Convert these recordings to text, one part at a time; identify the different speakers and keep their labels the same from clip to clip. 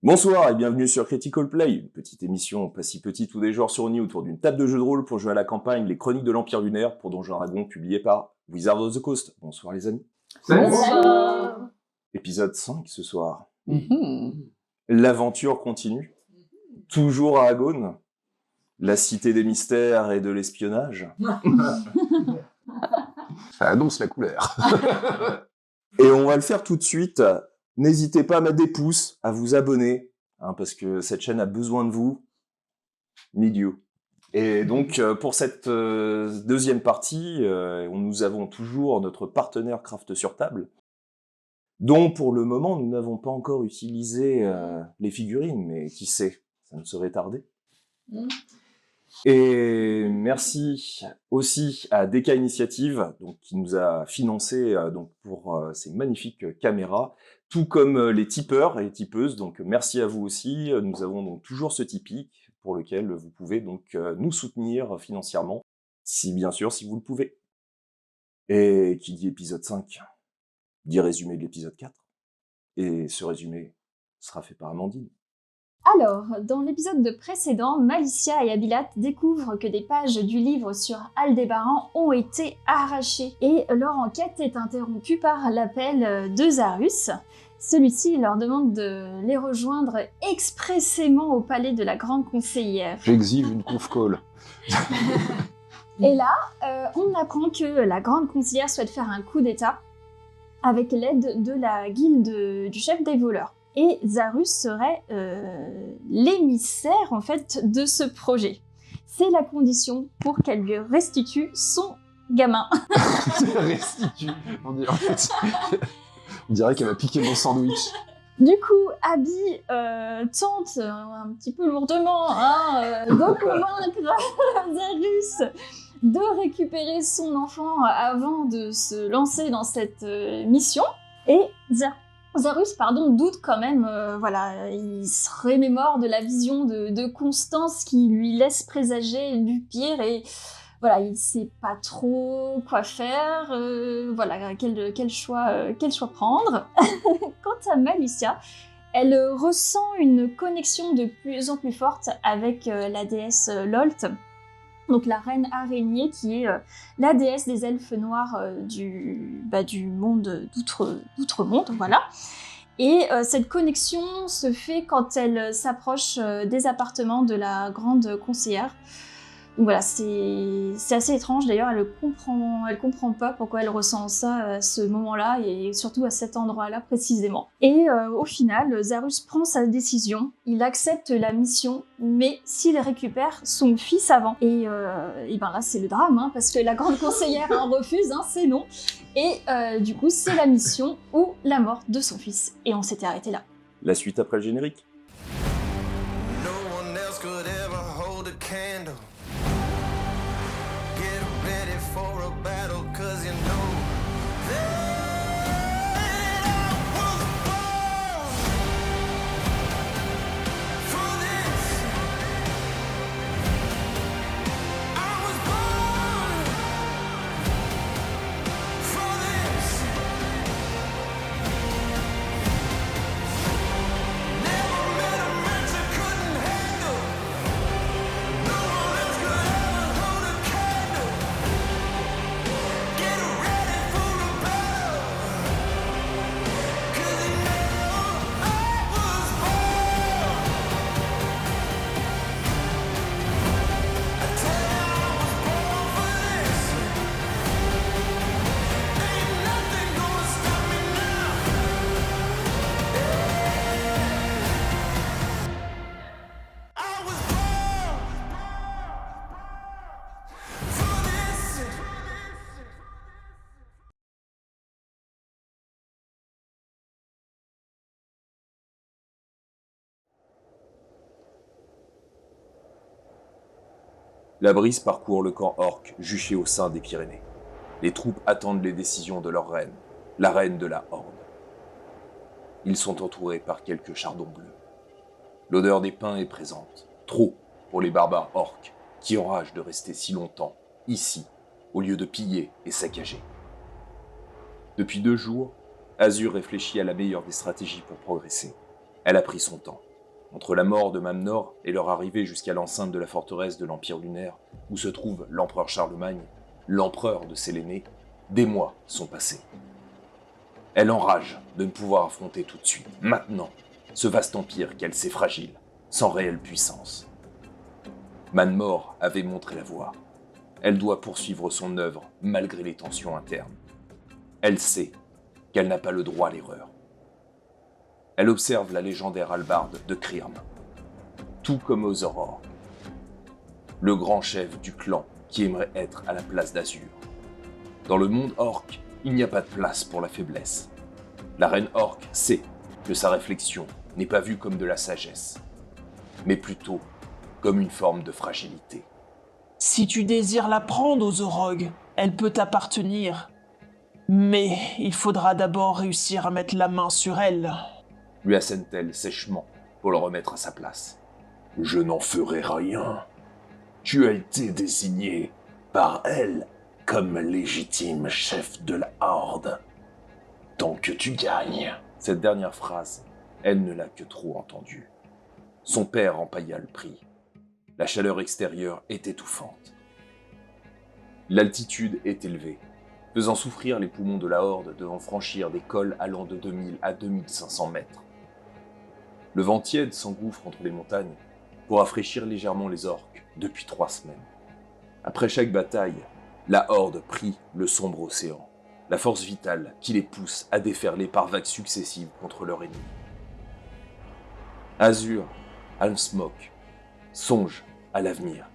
Speaker 1: Bonsoir et bienvenue sur Critical Play, une petite émission pas si petite où des joueurs se réunissent autour d'une table de jeu de rôle pour jouer à la campagne Les Chroniques de l'Empire Lunaire pour Donjons & Dragons, publié par Wizards of the Coast. Bonsoir les amis.
Speaker 2: Bonsoir.
Speaker 1: Épisode 5 ce soir. L'aventure continue. Toujours à Agone. La cité des mystères et de l'espionnage.
Speaker 3: Ça annonce la couleur.
Speaker 1: Et on va le faire tout de suite. N'hésitez pas à mettre des pouces, à vous abonner, parce que cette chaîne a besoin de vous. Need you. Et donc, pour cette deuxième partie, nous avons toujours notre partenaire Craft sur table, dont pour le moment, nous n'avons pas encore utilisé les figurines, mais qui sait, ça ne saurait tarder. Et merci aussi à DK Initiative, donc, qui nous a financé pour ces magnifiques caméras, tout comme les tipeurs et les tipeuses. Donc merci à vous aussi. Nous avons donc toujours ce Tipeee pour lequel vous pouvez donc nous soutenir financièrement, bien sûr, si vous le pouvez. Et qui dit épisode 5, dit résumé de l'épisode 4. Et ce résumé sera fait par Amandine.
Speaker 2: Alors, dans l'épisode précédent, Malicia et Abilat découvrent que des pages du livre sur Aldébaran ont été arrachées et leur enquête est interrompue par l'appel de Zarus. Celui-ci leur demande de les rejoindre expressément au palais de la Grande Conseillère.
Speaker 3: J'exige une conf call.
Speaker 2: Et là, on apprend que la Grande Conseillère souhaite faire un coup d'état avec l'aide de la guilde du chef des voleurs. Et Zarus serait l'émissaire en fait de ce projet. C'est la condition pour qu'elle lui restitue son gamin.
Speaker 3: Restitue. On dirait qu'elle m'a piqué mon sandwich.
Speaker 2: Du coup, Abby tente un petit peu lourdement de convaincre Zarus de récupérer son enfant avant de se lancer dans cette mission. Et Zarus, doute quand même, il se remémore de la vision de Constance qui lui laisse présager du pire et voilà, il sait pas trop quoi faire, quel choix prendre. Quant à Malicia, elle ressent une connexion de plus en plus forte avec la déesse Lolt, donc la reine araignée qui est la déesse des elfes noirs du monde d'outre-monde, voilà. Et cette connexion se fait quand elle s'approche des appartements de la grande conseillère. Donc voilà, c'est assez étrange d'ailleurs, elle comprend pas pourquoi elle ressent ça à ce moment-là et surtout à cet endroit-là précisément. Et au final, Zarus prend sa décision, il accepte la mission, mais s'il récupère son fils avant. Et ben là c'est le drame, parce que la grande conseillère refuse, c'est non. Et du coup c'est la mission ou la mort de son fils. Et on s'était arrêté là.
Speaker 1: La suite après le générique. La brise parcourt le camp orc juché au sein des Pyrénées. Les troupes attendent les décisions de leur reine, la reine de la Horde. Ils sont entourés par quelques chardons bleus. L'odeur des pins est présente, trop pour les barbares orcs qui enragent de rester si longtemps, ici, au lieu de piller et saccager. Depuis 2 jours, Azur réfléchit à la meilleure des stratégies pour progresser. Elle a pris son temps. entre la mort de Mamnor et leur arrivée jusqu'à l'enceinte de la forteresse de l'Empire lunaire, où se trouve l'empereur Charlemagne, l'empereur de Séléné, des mois sont passés. Elle enrage de ne pouvoir affronter tout de suite, maintenant, ce vaste empire qu'elle sait fragile, sans réelle puissance. Manmor avait montré la voie. Elle doit poursuivre son œuvre malgré les tensions internes. Elle sait qu'elle n'a pas le droit à l'erreur. Elle observe la légendaire hallebarde de Kryrm, tout comme Ozoror, le grand chef du clan qui aimerait être à la place d'Azur. Dans le monde orc, il n'y a pas de place pour la faiblesse. La reine orc sait que sa réflexion n'est pas vue comme de la sagesse, mais plutôt comme une forme de fragilité.
Speaker 4: Si tu désires la prendre, Ozorog, elle peut t'appartenir. Mais il faudra d'abord réussir à mettre la main sur elle.
Speaker 1: Lui assène-t-elle sèchement pour le remettre à sa place.
Speaker 5: Je n'en ferai rien. Tu as été désigné par elle comme légitime chef de la Horde. Tant que tu gagnes.
Speaker 1: Cette dernière phrase, elle ne l'a que trop entendue. Son père empailla le prix. La chaleur extérieure est étouffante. L'altitude est élevée, faisant souffrir les poumons de la Horde devant franchir des cols allant de 2000 à 2500 mètres. Le vent tiède s'engouffre entre les montagnes pour rafraîchir légèrement les orques depuis 3 semaines. Après chaque bataille, la Horde prie le sombre océan, la force vitale qui les pousse à déferler par vagues successives contre leur ennemi. Azur, Almsmoke, songe à l'avenir.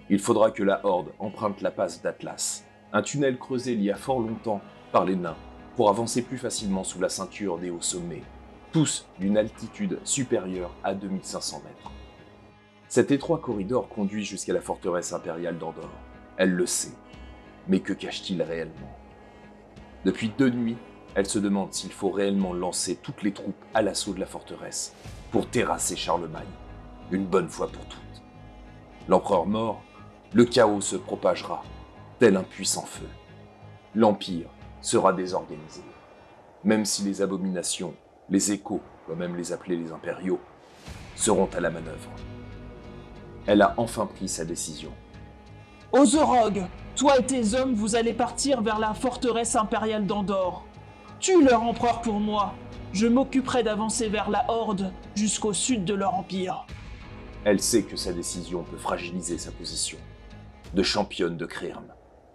Speaker 1: Il faudra que la Horde emprunte la passe d'Atlas, un tunnel creusé il y a fort longtemps par les nains, pour avancer plus facilement sous la ceinture des hauts sommets, tous d'une altitude supérieure à 2500 mètres. Cet étroit corridor conduit jusqu'à la forteresse impériale d'Andorre. Elle le sait, mais que cache-t-il réellement? Depuis 2 nuits, elle se demande s'il faut réellement lancer toutes les troupes à l'assaut de la forteresse pour terrasser Charlemagne, une bonne fois pour toutes. L'empereur mort, le chaos se propagera, tel un puissant feu. L'Empire sera désorganisé, même si les abominations, les échos, comme aiment les appeler les impériaux, seront à la manœuvre. Elle a enfin pris sa décision.
Speaker 4: Ozorog, toi et tes hommes, vous allez partir vers la forteresse impériale d'Andorre. Tue leur empereur pour moi. Je m'occuperai d'avancer vers la Horde jusqu'au sud de leur empire.
Speaker 1: Elle sait que sa décision peut fragiliser sa position de championne de Kryrm,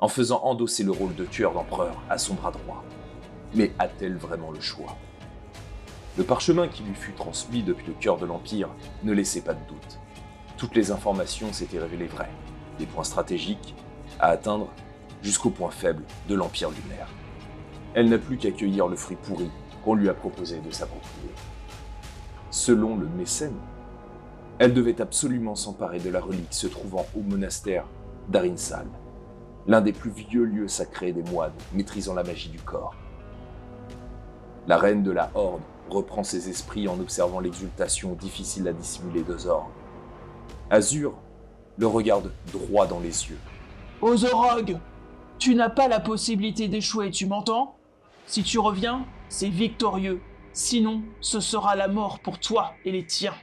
Speaker 1: en faisant endosser le rôle de tueur d'empereur à son bras droit. Mais a-t-elle vraiment le choix? Le parchemin qui lui fut transmis depuis le cœur de l'Empire ne laissait pas de doute. Toutes les informations s'étaient révélées vraies, des points stratégiques à atteindre jusqu'au point faible de l'Empire lunaire. Elle n'a plus qu'à cueillir le fruit pourri qu'on lui a proposé de s'approprier. Selon le mécène, elle devait absolument s'emparer de la relique se trouvant au monastère d'Arinsal, l'un des plus vieux lieux sacrés des moines maîtrisant la magie du corps. La reine de la Horde reprend ses esprits en observant l'exultation difficile à dissimuler d'Ozor. Azur le regarde droit dans les yeux.
Speaker 4: Ozorog, tu n'as pas la possibilité d'échouer, tu m'entends? Si tu reviens, c'est victorieux. Sinon, ce sera la mort pour toi et les tiens.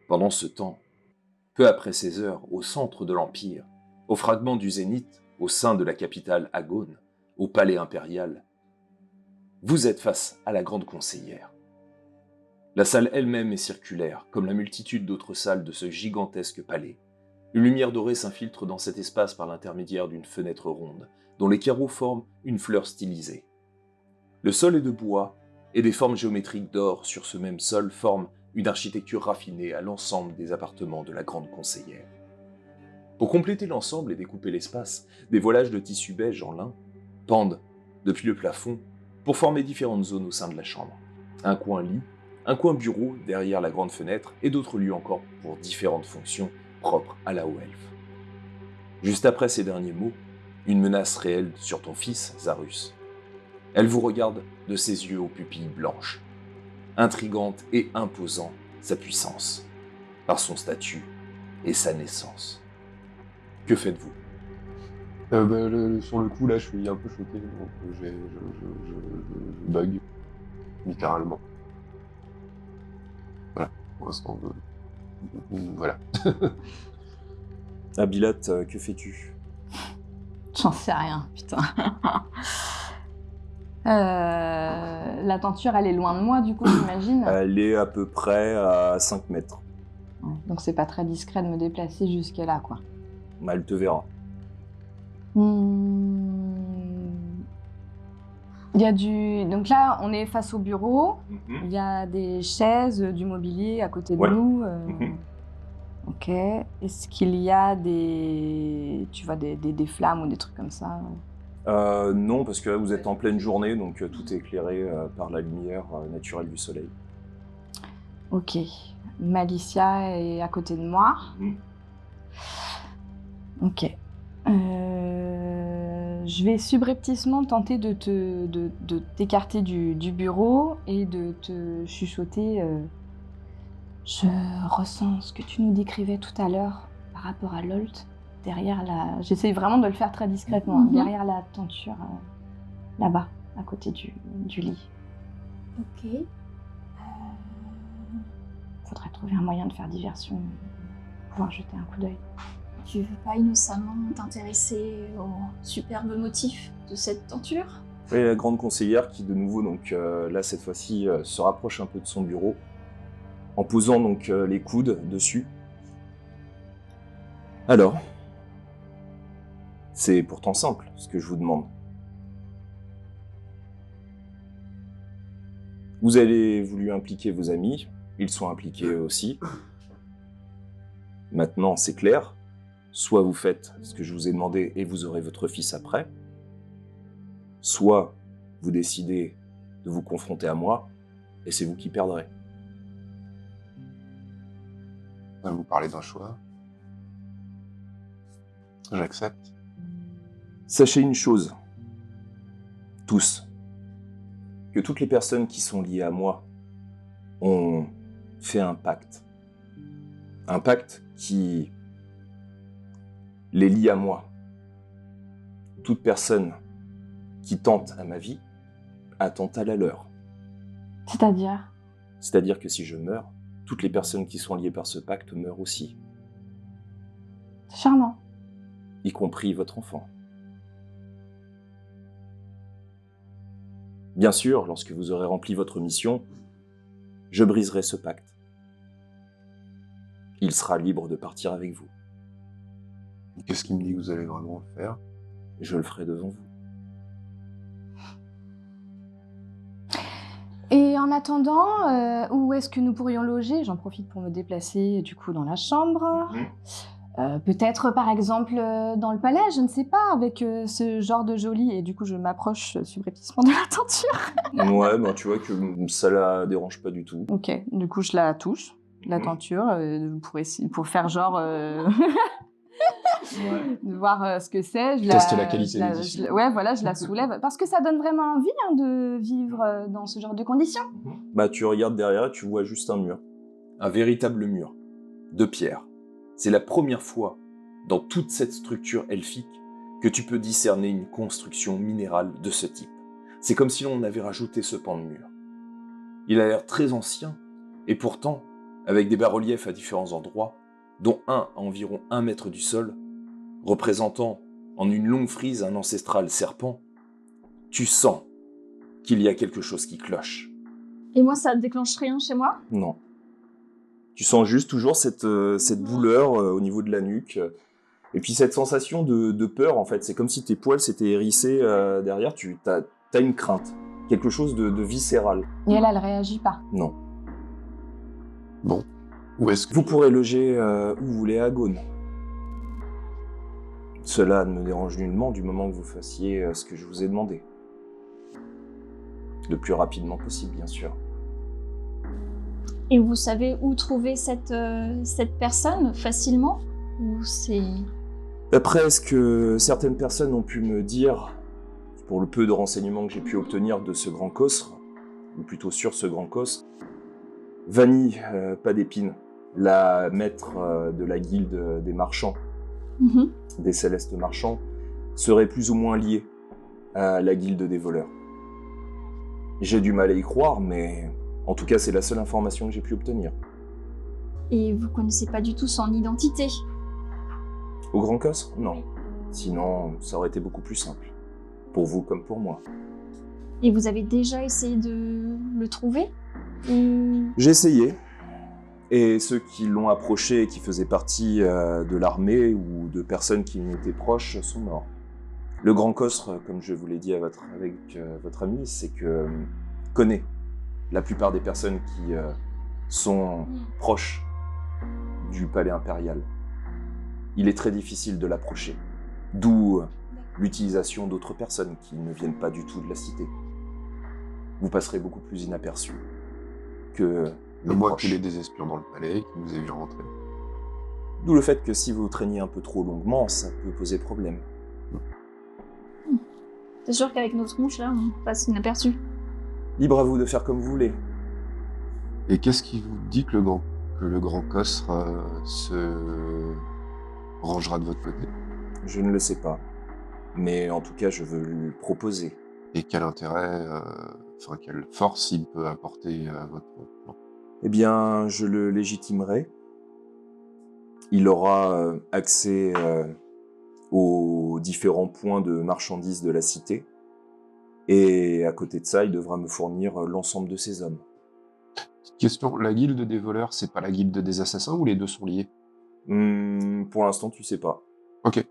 Speaker 1: Pendant ce temps, peu après 16 heures, au centre de l'Empire, au fragment du Zénith, au sein de la capitale Agone, au palais impérial, vous êtes face à la grande conseillère. La salle elle-même est circulaire, comme la multitude d'autres salles de ce gigantesque palais. Une lumière dorée s'infiltre dans cet espace par l'intermédiaire d'une fenêtre ronde, dont les carreaux forment une fleur stylisée. Le sol est de bois, et des formes géométriques d'or sur ce même sol forment une architecture raffinée à l'ensemble des appartements de la grande conseillère. Pour compléter l'ensemble et découper l'espace, des voilages de tissu beige en lin pendent depuis le plafond pour former différentes zones au sein de la chambre. Un coin lit, un coin bureau derrière la grande fenêtre et d'autres lieux encore pour différentes fonctions propres à la haut elfe. Juste après ces derniers mots, une menace réelle sur ton fils, Zarus. Elle vous regarde de ses yeux aux pupilles blanches, intrigante et imposant sa puissance, par son statut et sa naissance. Que faites-vous?
Speaker 3: Sur le coup, là, je suis un peu choqué, donc je bug, littéralement. Voilà. Pour l'instant, voilà.
Speaker 1: Abilat, que fais-tu?
Speaker 2: J'en sais rien, putain. La tenture, elle est loin de moi, du coup, j'imagine.
Speaker 1: Elle est à peu près à 5 mètres.
Speaker 2: Ouais, donc c'est pas très discret de me déplacer jusque là, quoi.
Speaker 1: Elle te verra.
Speaker 2: Il y a du... Donc là, on est face au bureau. Il y a des chaises, du mobilier à côté de
Speaker 1: Ouais.
Speaker 2: nous. Ok. Est-ce qu'il y a des... Tu vois, des flammes ou des trucs comme ça?
Speaker 1: Non, parce que là, vous êtes en pleine journée, donc tout est éclairé par la lumière naturelle du soleil.
Speaker 2: Ok. Malicia est à côté de moi. Ok. Je vais subrepticement tenter de t'écarter du bureau et de te chuchoter. Je ressens ce que tu nous décrivais tout à l'heure par rapport à Lolt. Derrière la... J'essaye vraiment de le faire très discrètement. Derrière la tenture, là-bas, à côté du lit.
Speaker 6: Ok.
Speaker 2: Faudrait trouver un moyen de faire diversion, pouvoir jeter un coup d'œil.
Speaker 6: Tu veux pas innocemment t'intéresser au superbe motif de cette tenture?
Speaker 1: Et la grande conseillère qui, de nouveau, donc là, cette fois-ci, se rapproche un peu de son bureau, en posant donc les coudes dessus. Alors, c'est pourtant simple, ce que je vous demande. Vous avez voulu impliquer vos amis, ils sont impliqués eux aussi. Maintenant, c'est clair. Soit vous faites ce que je vous ai demandé et vous aurez votre fils après, soit vous décidez de vous confronter à moi et c'est vous qui perdrez.
Speaker 3: Vous parlez d'un choix. J'accepte.
Speaker 1: Sachez une chose, tous, que toutes les personnes qui sont liées à moi ont fait un pacte. Un pacte qui les lie à moi. Toute personne qui tente à ma vie attente à la leur.
Speaker 2: C'est-à-dire?
Speaker 1: C'est-à-dire que si je meurs, toutes les personnes qui sont liées par ce pacte meurent aussi,
Speaker 2: C'est charmant.
Speaker 1: y compris votre enfant. Bien sûr, lorsque vous aurez rempli votre mission, je briserai ce pacte. Il sera libre de partir avec vous.
Speaker 3: Qu'est-ce qui me dit que vous allez vraiment le faire?
Speaker 1: Je le ferai devant vous.
Speaker 2: Et en attendant, où est-ce que nous pourrions loger? J'en profite pour me déplacer du coup dans la chambre. Peut-être par exemple dans le palais, je ne sais pas, avec ce genre de joli... Et du coup je m'approche subrepticement de la tenture.
Speaker 1: Ouais, ben tu vois que ça la dérange pas du tout.
Speaker 2: Ok, du coup je la touche, la tenture, pour faire genre... de voir ce que c'est.
Speaker 3: Tester la qualité des tissus.
Speaker 2: Ouais, voilà, je la soulève. Parce que ça donne vraiment envie de vivre dans ce genre de conditions.
Speaker 1: Bah tu regardes derrière et tu vois juste un mur. Un véritable mur. De pierre. C'est la première fois dans toute cette structure elfique que tu peux discerner une construction minérale de ce type. C'est comme si l'on avait rajouté ce pan de mur. Il a l'air très ancien, et pourtant, avec des bas-reliefs à différents endroits, dont un à environ 1 mètre du sol, représentant en une longue frise un ancestral serpent, tu sens qu'il y a quelque chose qui cloche.
Speaker 6: Et moi, ça déclenche rien chez moi?
Speaker 1: Non. Tu sens juste toujours cette douleur au niveau de la nuque, et puis cette sensation de peur, en fait. C'est comme si tes poils s'étaient hérissés derrière, t'as une crainte, quelque chose de viscéral.
Speaker 2: Et elle réagit pas.
Speaker 1: Non.
Speaker 3: Bon. Où est-ce que...
Speaker 1: Vous pourrez loger où vous voulez à Gaune. Cela ne me dérange nullement du moment que vous fassiez ce que je vous ai demandé. Le plus rapidement possible, bien sûr.
Speaker 6: Et vous savez où trouver cette personne facilement? Ou c'est...
Speaker 1: Après ce que certaines personnes ont pu me dire, pour le peu de renseignements que j'ai pu obtenir de ce grand cosre, ou plutôt sur ce grand cosre, Vanille Padépine, la maître de la guilde des marchands, des célestes marchands, serait plus ou moins liée à la guilde des voleurs. J'ai du mal à y croire, mais En tout cas, c'est la seule information que j'ai pu obtenir.
Speaker 2: Et vous connaissez pas du tout son identité?
Speaker 1: Au Grand Cosre? Non. Sinon, ça aurait été beaucoup plus simple. Pour vous comme pour moi.
Speaker 2: Et vous avez déjà essayé de le trouver? Ou...
Speaker 1: J'ai essayé. Et ceux qui l'ont approché et qui faisaient partie de l'armée ou de personnes qui m'étaient proches sont morts. Le Grand Cosre, comme je vous l'ai dit avec votre ami, c'est que connaît la plupart des personnes qui sont proches du palais impérial. Il est très difficile de l'approcher. D'où l'utilisation d'autres personnes qui ne viennent pas du tout de la cité. Vous passerez beaucoup plus inaperçu que les
Speaker 3: Moi
Speaker 1: proches.
Speaker 3: qu'il ait des espions dans le palais, qui nous ait vu rentrer.
Speaker 1: D'où le fait que si vous traîniez un peu trop longuement, ça peut poser problème.
Speaker 2: C'est sûr qu'avec nos tronches, là, on passe inaperçu.
Speaker 1: Libre à vous de faire comme vous voulez.
Speaker 3: Et qu'est-ce qui vous dit que le Grand Cosre se rangera de votre côté?
Speaker 1: Je ne le sais pas. Mais en tout cas, je veux lui proposer.
Speaker 3: Et quel intérêt, quelle force il peut apporter à votre plan?
Speaker 1: Eh bien, je le légitimerai. Il aura accès aux différents points de marchandises de la cité. Et à côté de ça, il devra me fournir l'ensemble de ses hommes.
Speaker 3: Petite question, la guilde des voleurs, c'est pas la guilde des assassins ou les deux sont liés?
Speaker 1: Pour l'instant, tu sais pas.
Speaker 3: Ok.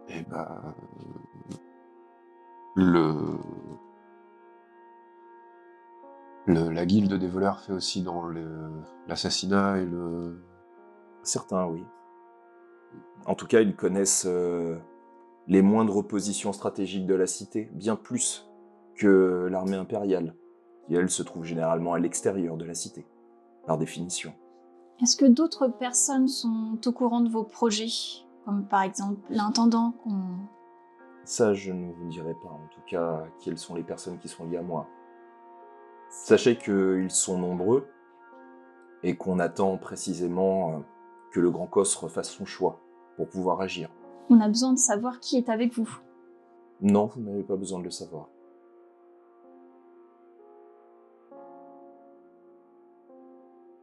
Speaker 3: Et la guilde des voleurs fait aussi dans l'assassinat et le...
Speaker 1: Certains, oui. En tout cas, ils connaissent les moindres positions stratégiques de la cité, bien plus que l'armée impériale, qui, elle, se trouve généralement à l'extérieur de la cité, par définition.
Speaker 2: Est-ce que d'autres personnes sont au courant de vos projets? Comme par exemple l'intendant qu'on...
Speaker 1: Ça, je ne vous dirai pas, en tout cas, quelles sont les personnes qui sont liées à moi. Sachez qu'ils sont nombreux, et qu'on attend précisément que le Grand Cosre fasse son choix pour pouvoir agir.
Speaker 2: On a besoin de savoir qui est avec vous.
Speaker 1: Non, vous n'avez pas besoin de le savoir.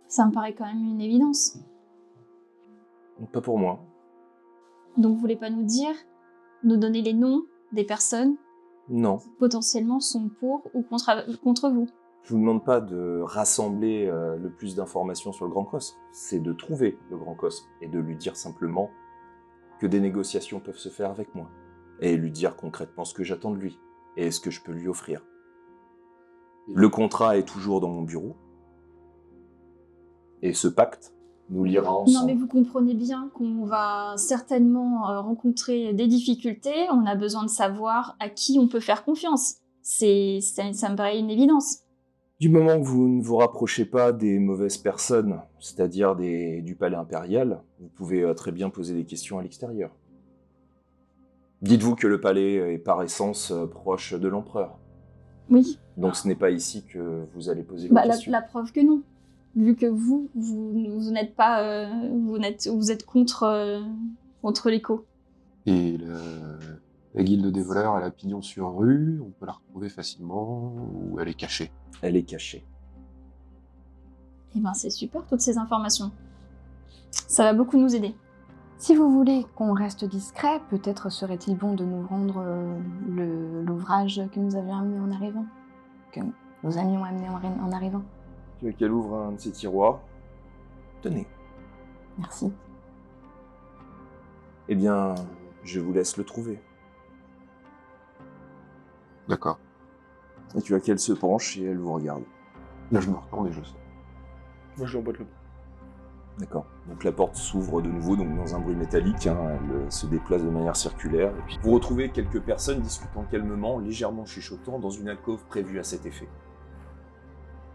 Speaker 2: Ça me paraît quand même une évidence.
Speaker 1: Pas pour moi.
Speaker 2: Donc vous voulez pas nous dire, nous donner les noms des personnes
Speaker 1: Non.
Speaker 2: qui potentiellement sont pour ou contre vous?
Speaker 1: Je vous demande pas de rassembler le plus d'informations sur le Grand Cosre, c'est de trouver le Grand Cosre et de lui dire simplement que des négociations peuvent se faire avec moi. Et lui dire concrètement ce que j'attends de lui et ce que je peux lui offrir. Le contrat est toujours dans mon bureau. Et ce pacte, nous l'ira ensemble.
Speaker 2: Non mais vous comprenez bien qu'on va certainement rencontrer des difficultés, on a besoin de savoir à qui on peut faire confiance. Ça me paraît une évidence.
Speaker 1: Du moment que vous ne vous rapprochez pas des mauvaises personnes, c'est-à-dire du palais impérial, vous pouvez très bien poser des questions à l'extérieur. Dites-vous que le palais est par essence proche de l'empereur.
Speaker 2: Oui.
Speaker 1: Donc ce n'est pas ici que vous allez poser vos questions.
Speaker 2: La preuve que non. Vu que vous n'êtes pas... vous êtes contre l'écho.
Speaker 3: Et la guilde des voleurs, elle a pignon sur rue, on peut la retrouver facilement, ou elle est cachée?
Speaker 1: Elle est cachée.
Speaker 2: Eh ben c'est super toutes ces informations. Ça va beaucoup nous aider.
Speaker 7: Si vous voulez qu'on reste discret, peut-être serait-il bon de nous rendre l'ouvrage que nous avions amené en arrivant. Que nous allions amener en arrivant.
Speaker 1: Tu veux qu'elle ouvre un de ses tiroirs? Tenez.
Speaker 7: Merci.
Speaker 1: Eh bien, je vous laisse le trouver.
Speaker 3: D'accord.
Speaker 1: Et tu vois qu'elle se penche et elle vous regarde.
Speaker 3: Là, je me retourne et je sors.
Speaker 8: Moi, je l'emboîte le pas.
Speaker 1: D'accord. Donc la porte s'ouvre de nouveau, donc dans un bruit métallique, elle se déplace de manière circulaire. Et puis vous retrouvez quelques personnes discutant calmement, légèrement chuchotant, dans une alcôve prévue à cet effet.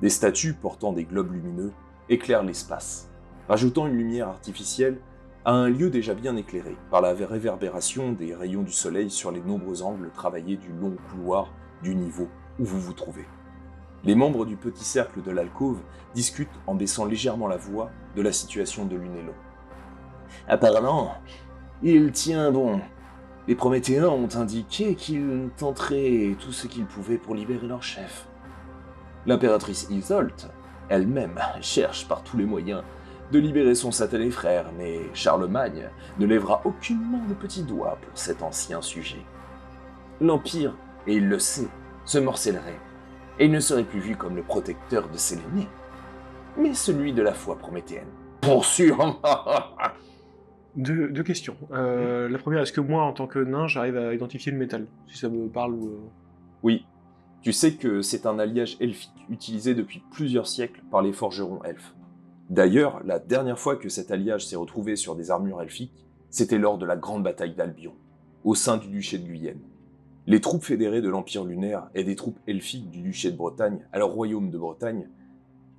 Speaker 1: Des statues portant des globes lumineux éclairent l'espace, rajoutant une lumière artificielle à un lieu déjà bien éclairé par la réverbération des rayons du soleil sur les nombreux angles travaillés du long couloir du niveau où vous vous trouvez. Les membres du petit cercle de l'alcôve discutent en baissant légèrement la voix de la situation de l'une et l'autre. Apparemment, il tient bon.
Speaker 5: Les Prométhéens ont indiqué qu'ils tenteraient tout ce qu'ils pouvaient pour libérer leur chef. L'impératrice Isolte, elle-même, cherche par tous les moyens de libérer son satané frère, mais Charlemagne ne lèvera aucunement le petit doigt pour cet ancien sujet. L'Empire, et il le sait, se morcellerait, et il ne serait plus vu comme le protecteur de Séléné, mais celui de la foi prométhéenne. Pour sûr.
Speaker 8: Deux questions. La première, est-ce que moi, en tant que nain, j'arrive à identifier le métal? Si ça me parle ou...
Speaker 1: Oui, tu sais que c'est un alliage elfique utilisé depuis plusieurs siècles par les forgerons elfes. D'ailleurs, la dernière fois que cet alliage s'est retrouvé sur des armures elfiques, c'était lors de la grande bataille d'Albion, au sein du duché de Guyenne. Les troupes fédérées de l'Empire lunaire et des troupes elfiques du duché de Bretagne à leur royaume de Bretagne,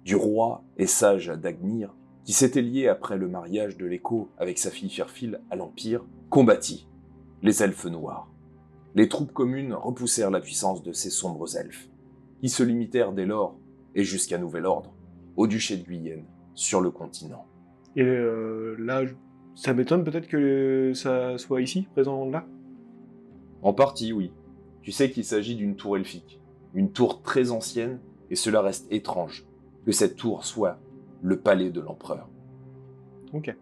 Speaker 1: du roi et sage d'Agnir, qui s'était lié après le mariage de l'Écho avec sa fille Firfil à l'Empire, combattit les elfes noirs. Les troupes communes repoussèrent la puissance de ces sombres elfes, qui se limitèrent dès lors, et jusqu'à nouvel ordre, au duché de Guyenne, sur le continent.
Speaker 8: Et là, ça m'étonne peut-être que ça soit ici, présent là?
Speaker 1: En partie, oui. Tu sais qu'il s'agit d'une tour elfique, une tour très ancienne, et cela reste étrange, que cette tour soit le palais de l'empereur.
Speaker 8: Ok.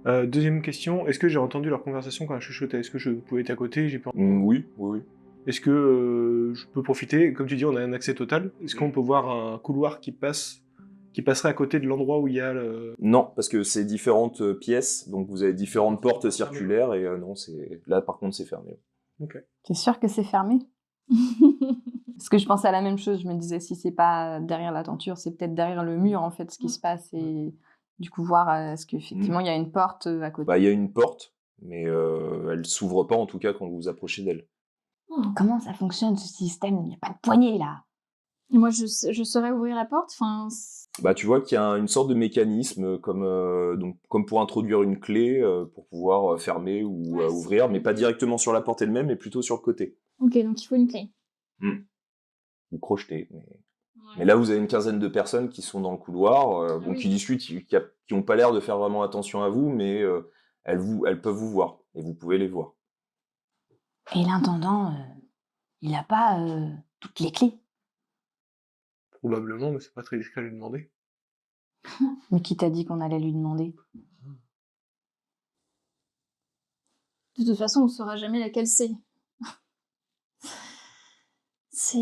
Speaker 8: Deuxième question, est-ce que j'ai entendu leur conversation quand je chuchotais? Est-ce que je pouvais être à côté? J'ai pu...
Speaker 1: Oui, oui, oui.
Speaker 8: Est-ce que je peux profiter? Comme tu dis, on a un accès total. Est-ce qu'on peut voir un couloir qui passerait à côté de l'endroit où il y a le...
Speaker 1: Non, parce que c'est différentes pièces, donc vous avez différentes portes circulaires, et non, là par contre c'est fermé.
Speaker 8: Ok.
Speaker 7: T'es sûr que c'est fermé? Parce que je pensais à la même chose, je me disais si c'est pas derrière la tenture, c'est peut-être derrière le mur en fait ce qui se passe, et du coup voir est-ce qu'effectivement il y a une porte à côté.
Speaker 1: Bah il y a une porte, mais elle s'ouvre pas en tout cas quand vous vous approchez d'elle.
Speaker 7: Comment ça fonctionne ce système? Il n'y a pas de poignée là.
Speaker 2: Et moi, je saurais ouvrir la porte. Enfin,
Speaker 1: Bah tu vois qu'il y a une sorte de mécanisme comme pour introduire une clé pour pouvoir fermer ou ouvrir, mais pas directement sur la porte elle-même, mais plutôt sur le côté.
Speaker 2: ok, donc il faut une clé.
Speaker 1: Ou crocheter. Mais là, vous avez une quinzaine de personnes qui sont dans le couloir,
Speaker 2: oui.
Speaker 1: qui discutent, qui n'ont pas l'air de faire vraiment attention à vous, mais elles peuvent vous voir, et vous pouvez les voir.
Speaker 7: Et l'intendant, il a pas toutes les clés.
Speaker 8: Probablement, mais c'est pas très discret à lui demander.
Speaker 7: Mais qui t'a dit qu'on allait lui demander?
Speaker 2: De toute façon, on ne saura jamais laquelle c'est. C'est...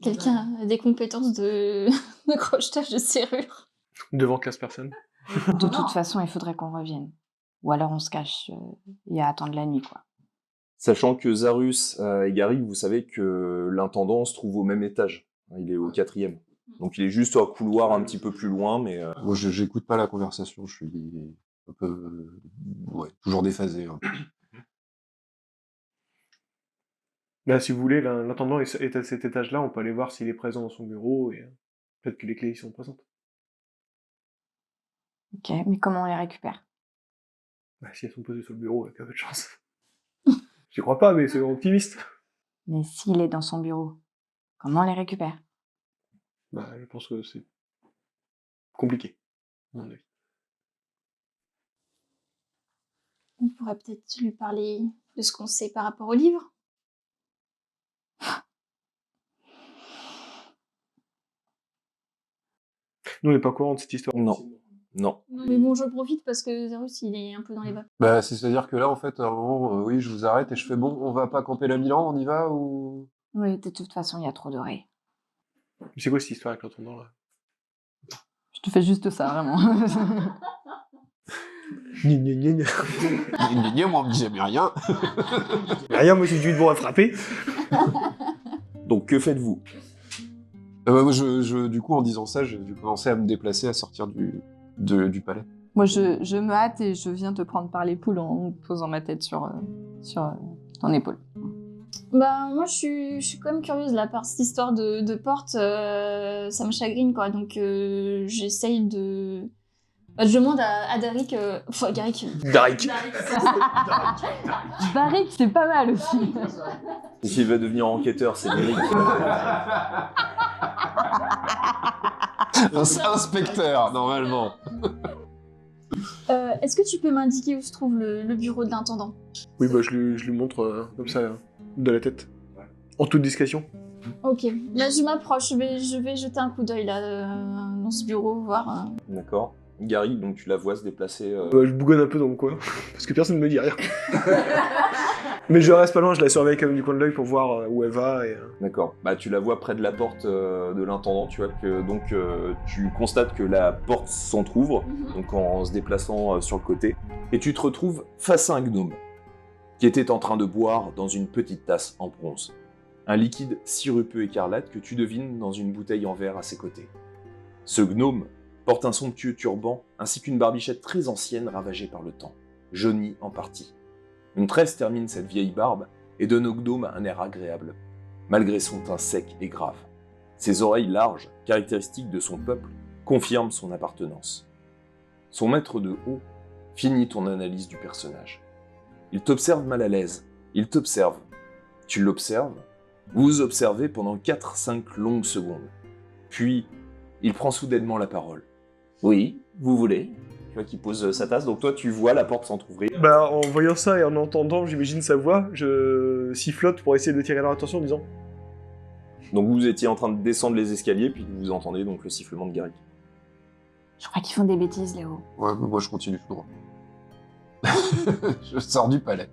Speaker 2: Quelqu'un a des compétences de crochetage de serrure.
Speaker 8: Devant 15 personnes.
Speaker 7: De toute façon, il faudrait qu'on revienne. Ou alors on se cache et attendre la nuit, quoi.
Speaker 1: Sachant que Zarus et Garrick, vous savez que l'intendant se trouve au même étage. Il est au 4e. Donc il est juste au couloir un petit peu plus loin, mais...
Speaker 3: Moi, j'écoute pas la conversation, je suis un peu... ouais, toujours déphasé. Hein.
Speaker 8: Là, si vous voulez, l'intendant est à cet étage-là, on peut aller voir s'il est présent dans son bureau, et peut-être que les clés y sont présentes.
Speaker 7: Ok, mais comment on les récupère?
Speaker 8: Bah, si elles sont posées sur le bureau, il y a pas de chance. J'y crois pas, mais c'est optimiste.
Speaker 7: Mais s'il est dans son bureau, comment on les récupère?
Speaker 8: Bah, je pense que c'est compliqué, à mon avis.
Speaker 2: On pourrait peut-être lui parler de ce qu'on sait par rapport au livre.
Speaker 8: Nous, on n'est pas au courant de cette histoire.
Speaker 1: Non. Non.
Speaker 2: Non, mais bon, je profite parce que Zarus, il est un peu dans les vapes.
Speaker 3: Bah, c'est-à-dire que là, en fait, à un moment, oui, je vous arrête et je fais bon, on va pas camper la Milan, on y va ou...
Speaker 7: Oui, de toute façon, il y a trop d'oreilles.
Speaker 8: C'est quoi cette histoire avec l'intendant, là?
Speaker 7: Je te fais juste ça, vraiment.
Speaker 3: Moi, on me disait mais rien.
Speaker 8: Rien, moi, j'ai dû devoir frapper.
Speaker 1: Donc que faites-vous?
Speaker 3: Moi, du coup, en disant ça, j'ai dû commencer à me déplacer, à sortir du palais.
Speaker 7: Moi, je me hâte et je viens te prendre par l'épaule en posant ma tête sur ton épaule.
Speaker 2: Bah, moi, je suis quand même curieuse, là, par cette histoire de porte. Ça me chagrine, quoi. Donc, j'essaye de... Bah, je demande à Darik... Enfin, Garrick...
Speaker 8: Darik.
Speaker 7: Barik, c'est pas mal aussi.
Speaker 1: S'il va devenir enquêteur, c'est Derrick.
Speaker 3: Un inspecteur, normalement.
Speaker 2: Est-ce que tu peux m'indiquer où se trouve le bureau de l'intendant?
Speaker 8: Oui, bah je lui montre comme ça, de la tête. En toute discrétion.
Speaker 2: Ok, là je m'approche, je vais jeter un coup d'œil là dans ce bureau, voir.
Speaker 1: D'accord. Gary, donc tu la vois se déplacer.
Speaker 8: Je bougonne un peu dans mon coin, parce que personne ne me dit rien. Mais je reste pas loin, je la surveille quand même du coin de l'œil pour voir où elle va. Et,
Speaker 1: D'accord. Bah tu la vois près de la porte de l'intendant, tu vois que donc tu constates que la porte s'entrouvre, donc en se déplaçant sur le côté, et tu te retrouves face à un gnome qui était en train de boire dans une petite tasse en bronze. Un liquide sirupeux écarlate que tu devines dans une bouteille en verre à ses côtés. Ce gnome porte un somptueux turban ainsi qu'une barbichette très ancienne ravagée par le temps, jaunie en partie. Une tresse termine cette vieille barbe et donne au gnome un air agréable, malgré son teint sec et grave. Ses oreilles larges, caractéristiques de son peuple, confirment son appartenance. Son maître de haut finit ton analyse du personnage. Il t'observe mal à l'aise, il t'observe. Tu l'observes, vous vous observez pendant 4-5 longues secondes. Puis, il prend soudainement la parole. Oui, vous voulez? Tu vois qu'il pose sa tasse, donc toi tu vois la porte s'entrouvrir.
Speaker 8: Bah, en voyant ça et en entendant, j'imagine sa voix, je sifflote pour essayer de tirer leur attention en disant
Speaker 1: Donc vous étiez en train de descendre les escaliers, puis vous entendez donc le sifflement de Gary.
Speaker 7: Je crois qu'ils font des bêtises, Léo.
Speaker 3: Ouais, mais moi je continue tout droit. Je sors du palais.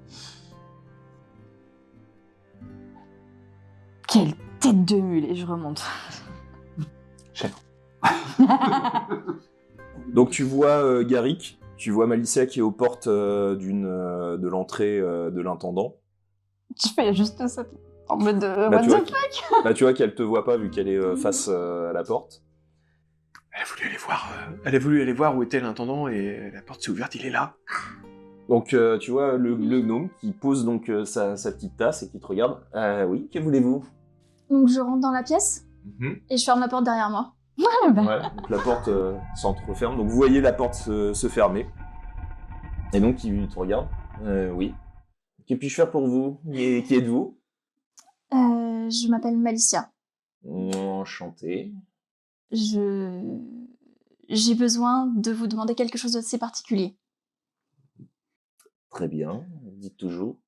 Speaker 7: Quelle tête de mule, et je remonte.
Speaker 3: Chef.
Speaker 1: Donc tu vois Garrick, tu vois Malicia qui est aux portes de l'entrée de l'intendant.
Speaker 7: Tu fais juste ça en mode
Speaker 1: Bah,
Speaker 7: what
Speaker 1: tu
Speaker 7: the
Speaker 1: vois
Speaker 7: fuck.
Speaker 1: Bah tu vois qu'elle te voit pas vu qu'elle est face à la porte.
Speaker 8: Elle a voulu aller voir où était l'intendant et la porte s'est ouverte, il est là.
Speaker 1: Donc tu vois le gnome qui pose donc sa petite tasse et qui te regarde. Oui, que voulez-vous?
Speaker 2: Donc je rentre dans la pièce et je ferme la porte derrière moi.
Speaker 7: Ouais, bah.
Speaker 1: Ouais, donc la porte s'entreferme. Donc vous voyez la porte se fermer. Et donc il te regarde. Oui. Que puis-je faire pour vous? Et qui êtes-vous?
Speaker 2: Je m'appelle Malicia.
Speaker 1: Enchanté.
Speaker 2: J'ai besoin de vous demander quelque chose d'assez particulier.
Speaker 1: Très bien, dites toujours.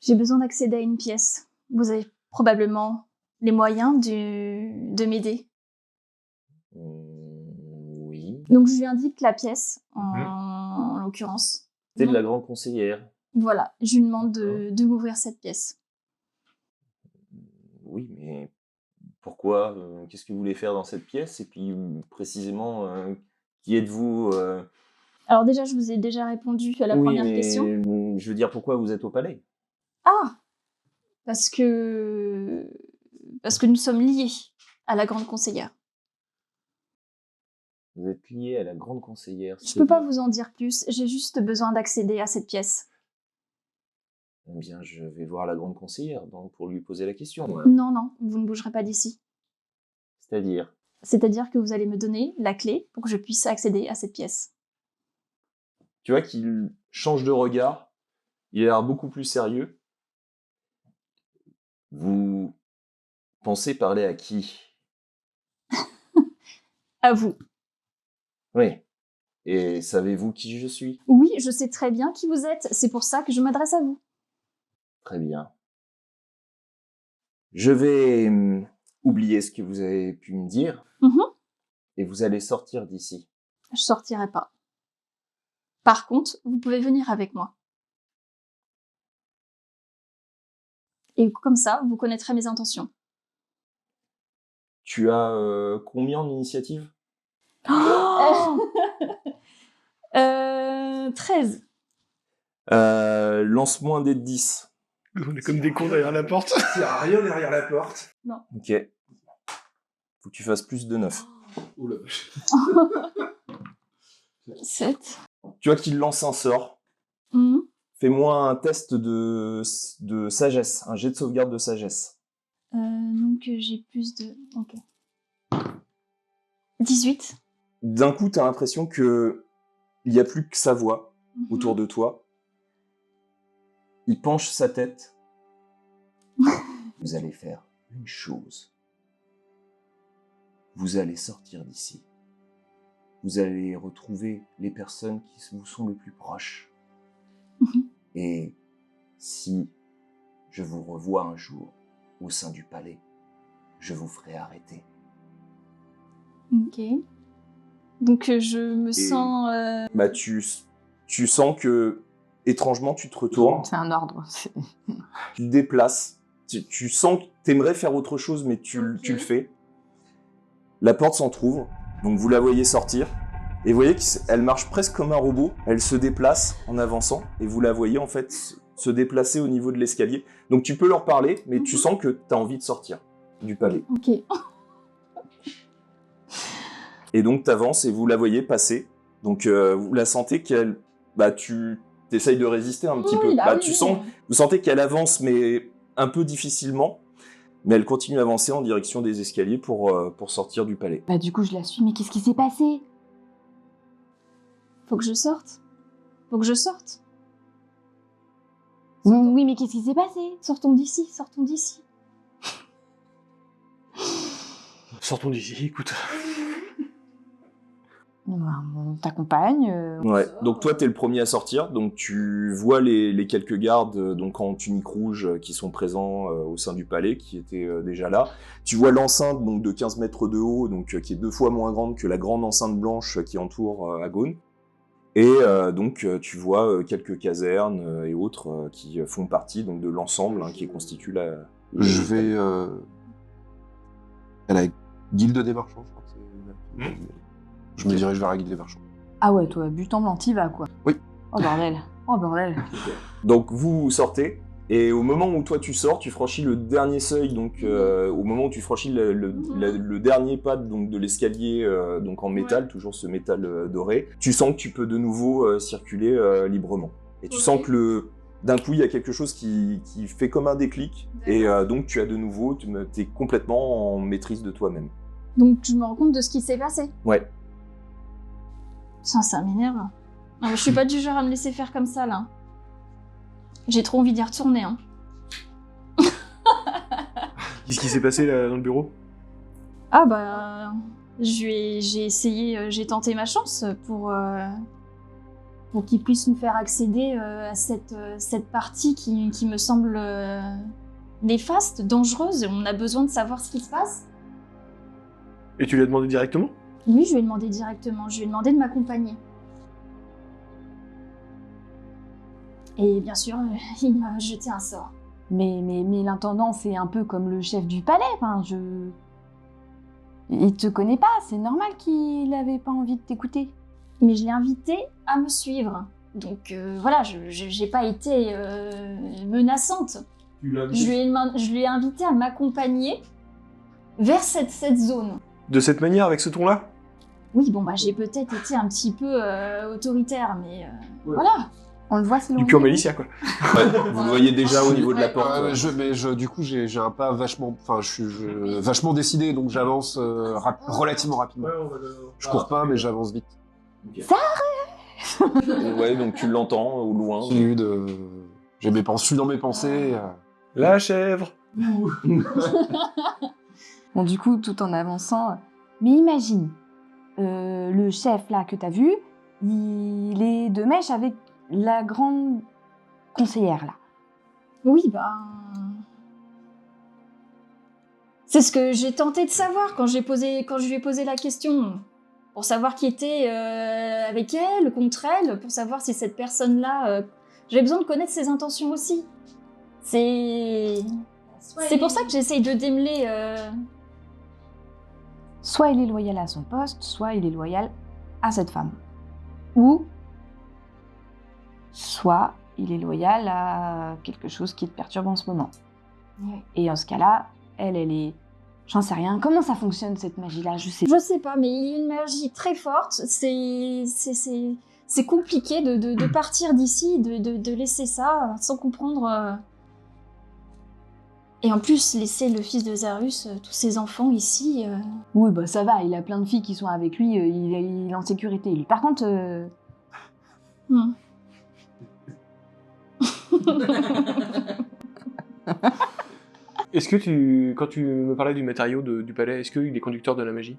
Speaker 2: J'ai besoin d'accéder à une pièce. Vous avez probablement les moyens de m'aider.
Speaker 1: Oui.
Speaker 2: Donc je lui indique la pièce, en l'occurrence.
Speaker 1: C'est de la grande conseillère.
Speaker 2: Voilà, je lui demande de m'ouvrir cette pièce.
Speaker 1: Oui, mais pourquoi? Qu'est-ce que vous voulez faire dans cette pièce? Et puis précisément, qui êtes-vous?
Speaker 2: Alors déjà, je vous ai déjà répondu à la
Speaker 1: Oui,
Speaker 2: première
Speaker 1: mais
Speaker 2: question.
Speaker 1: je veux dire, pourquoi vous êtes au palais?
Speaker 2: Ah! Parce que nous sommes liés à la grande conseillère.
Speaker 1: Vous êtes lié à la grande conseillère.
Speaker 2: Je peux pas vous en dire plus, j'ai juste besoin d'accéder à cette pièce.
Speaker 1: Eh bien, je vais voir la grande conseillère donc, pour lui poser la question.
Speaker 2: Non, non, vous ne bougerez pas d'ici.
Speaker 1: C'est-à-dire?
Speaker 2: C'est-à-dire que vous allez me donner la clé pour que je puisse accéder à cette pièce.
Speaker 1: Tu vois qu'il change de regard, il a l'air beaucoup plus sérieux. Vous pensez parler à qui?
Speaker 2: À vous.
Speaker 1: Oui. Et savez-vous qui je suis?
Speaker 2: Oui, je sais très bien qui vous êtes, c'est pour ça que je m'adresse à vous.
Speaker 1: Très bien. Je vais oublier ce que vous avez pu me dire et vous allez sortir d'ici.
Speaker 2: Je sortirai pas. Par contre, vous pouvez venir avec moi. Et comme ça, vous connaîtrez mes intentions.
Speaker 1: Tu as combien en initiative?
Speaker 2: 13.
Speaker 1: Lance-moi un dé de 10.
Speaker 8: On est comme des cons derrière la porte.
Speaker 5: Il n'y a rien derrière la porte.
Speaker 1: Ok. Faut que tu fasses plus de 9.
Speaker 3: Ouh la vache.
Speaker 2: 7.
Speaker 1: Tu vois qu'il lance un sort. Fais-moi un test de sagesse, un jet de sauvegarde de sagesse.
Speaker 2: Donc j'ai plus de... Ok. 18.
Speaker 1: D'un coup, tu as l'impression que il n'y a plus que sa voix autour de toi. Il penche sa tête. Vous allez faire une chose. Vous allez sortir d'ici.
Speaker 5: vous allez retrouver les personnes qui vous sont le plus proches. Et si je vous revois un jour au sein du palais, je vous ferai arrêter.
Speaker 2: Ok. Donc je me sens...
Speaker 1: Bah, tu sens que, étrangement, tu te retournes,
Speaker 7: C'est un ordre.
Speaker 1: tu te déplaces, tu sens que t'aimerais faire autre chose, mais tu le fais. La porte s'entrouvre, donc vous la voyez sortir, et vous voyez qu'elle marche presque comme un robot, elle se déplace en avançant, et vous la voyez en fait se déplacer au niveau de l'escalier. Donc tu peux leur parler, mais tu sens que t'as envie de sortir du palais.
Speaker 2: Ok.
Speaker 1: Et donc t'avances et vous la voyez passer. Donc vous la sentez qu'elle... Bah tu essayes de résister un petit peu. Bah, tu sens, vous sentez qu'elle avance, mais un peu difficilement. Mais elle continue à avancer en direction des escaliers pour sortir du palais.
Speaker 7: Bah du coup, je la suis, mais qu'est-ce qui s'est passé?
Speaker 2: Faut que je sorte. Faut que je sorte.
Speaker 7: Oui, mais qu'est-ce qui s'est passé?
Speaker 2: Sortons d'ici, sortons d'ici.
Speaker 8: Sortons d'ici, écoute.
Speaker 7: On t'accompagne.
Speaker 1: Ouais. Donc toi, t'es le premier à sortir. Donc tu vois les quelques gardes donc en tunique rouge qui sont présents au sein du palais, qui étaient déjà là. Tu vois l'enceinte donc de 15 mètres de haut, donc qui est 2 fois moins grande que la grande enceinte blanche qui entoure Agone. Et donc tu vois quelques casernes et autres qui font partie donc de l'ensemble qui constitue la...
Speaker 3: Je vais à la guilde des marchands, je crois que c'est... Je me dirige vers la guilde des marchands.
Speaker 7: Ah ouais, toi, but en blanc, t'y vas, quoi.
Speaker 3: Oui.
Speaker 7: Oh bordel. Oh bordel.
Speaker 1: Donc vous sortez, et au moment où toi tu sors, tu franchis le dernier seuil, donc au moment où tu franchis le dernier pas donc, de l'escalier donc en métal, toujours ce métal doré, tu sens que tu peux de nouveau circuler librement. Et tu sens que d'un coup il y a quelque chose qui fait comme un déclic, et donc tu as de nouveau, t'es complètement en maîtrise de toi-même.
Speaker 2: Donc je me rends compte de ce qui s'est passé.
Speaker 1: Ouais.
Speaker 2: Ça m'énerve. Non, mais je suis pas du genre à me laisser faire comme ça, là. J'ai trop envie d'y retourner, hein.
Speaker 8: Qu'est-ce qui s'est passé là dans le bureau?
Speaker 2: Ah bah... j'ai essayé, j'ai tenté ma chance pour qu'il puisse nous faire accéder à cette partie qui me semble néfaste, dangereuse, et on a besoin de savoir ce qui se passe.
Speaker 8: Et tu lui as demandé directement?
Speaker 2: Oui, je lui ai demandé directement, je lui ai demandé de m'accompagner. Et bien sûr, il m'a jeté un sort.
Speaker 7: Mais l'intendant, c'est un peu comme le chef du palais, enfin, Il te connaît pas, c'est normal qu'il avait pas envie de t'écouter.
Speaker 2: Mais je l'ai invité à me suivre. Donc voilà, j'ai pas été menaçante. Je lui ai invité à m'accompagner vers cette zone.
Speaker 8: De cette manière, avec ce ton-là?
Speaker 2: Oui, bon bah j'ai peut-être été un petit peu autoritaire, mais voilà.
Speaker 7: On le voit, c'est
Speaker 8: Du pur Malicia, quoi.
Speaker 1: Ouais, vous le voyez déjà au niveau de la porte.
Speaker 3: Du coup, j'ai un pas vachement... Enfin, je suis vachement décidé, donc j'avance relativement rapidement. Je cours pas, mais j'avance vite.
Speaker 1: Okay. Ouais, donc tu l'entends au loin.
Speaker 3: J'ai mes pensées, je suis dans mes pensées.
Speaker 8: La chèvre.
Speaker 7: Bon, du coup, tout en avançant... Mais imagine, le chef, là, que t'as vu, il est de mèche avec la grande conseillère, là.
Speaker 2: Oui, bah... C'est ce que j'ai tenté de savoir quand je lui ai posé la question. Pour savoir qui était avec elle, contre elle, pour savoir si cette personne-là... J'avais besoin de connaître ses intentions aussi. C'est pour ça que j'essaye de démêler...
Speaker 7: Soit il est loyal à son poste, soit il est loyal à cette femme. Ou... soit il est loyal à quelque chose qui te perturbe en ce moment.
Speaker 2: Ouais.
Speaker 7: Et en ce cas-là, elle est... J'en sais rien. Comment ça fonctionne, cette magie-là? Je sais.
Speaker 2: Je sais pas, mais il y a une magie très forte. C'est compliqué de partir d'ici, de laisser ça sans comprendre. Et en plus, laisser le fils de Zarus, tous ses enfants ici...
Speaker 7: Oui, bah ça va, il a plein de filles qui sont avec lui, il est en sécurité, lui. Par contre...
Speaker 8: Est-ce que quand tu me parlais du matériau du palais, est-ce qu'il est conducteur de la magie?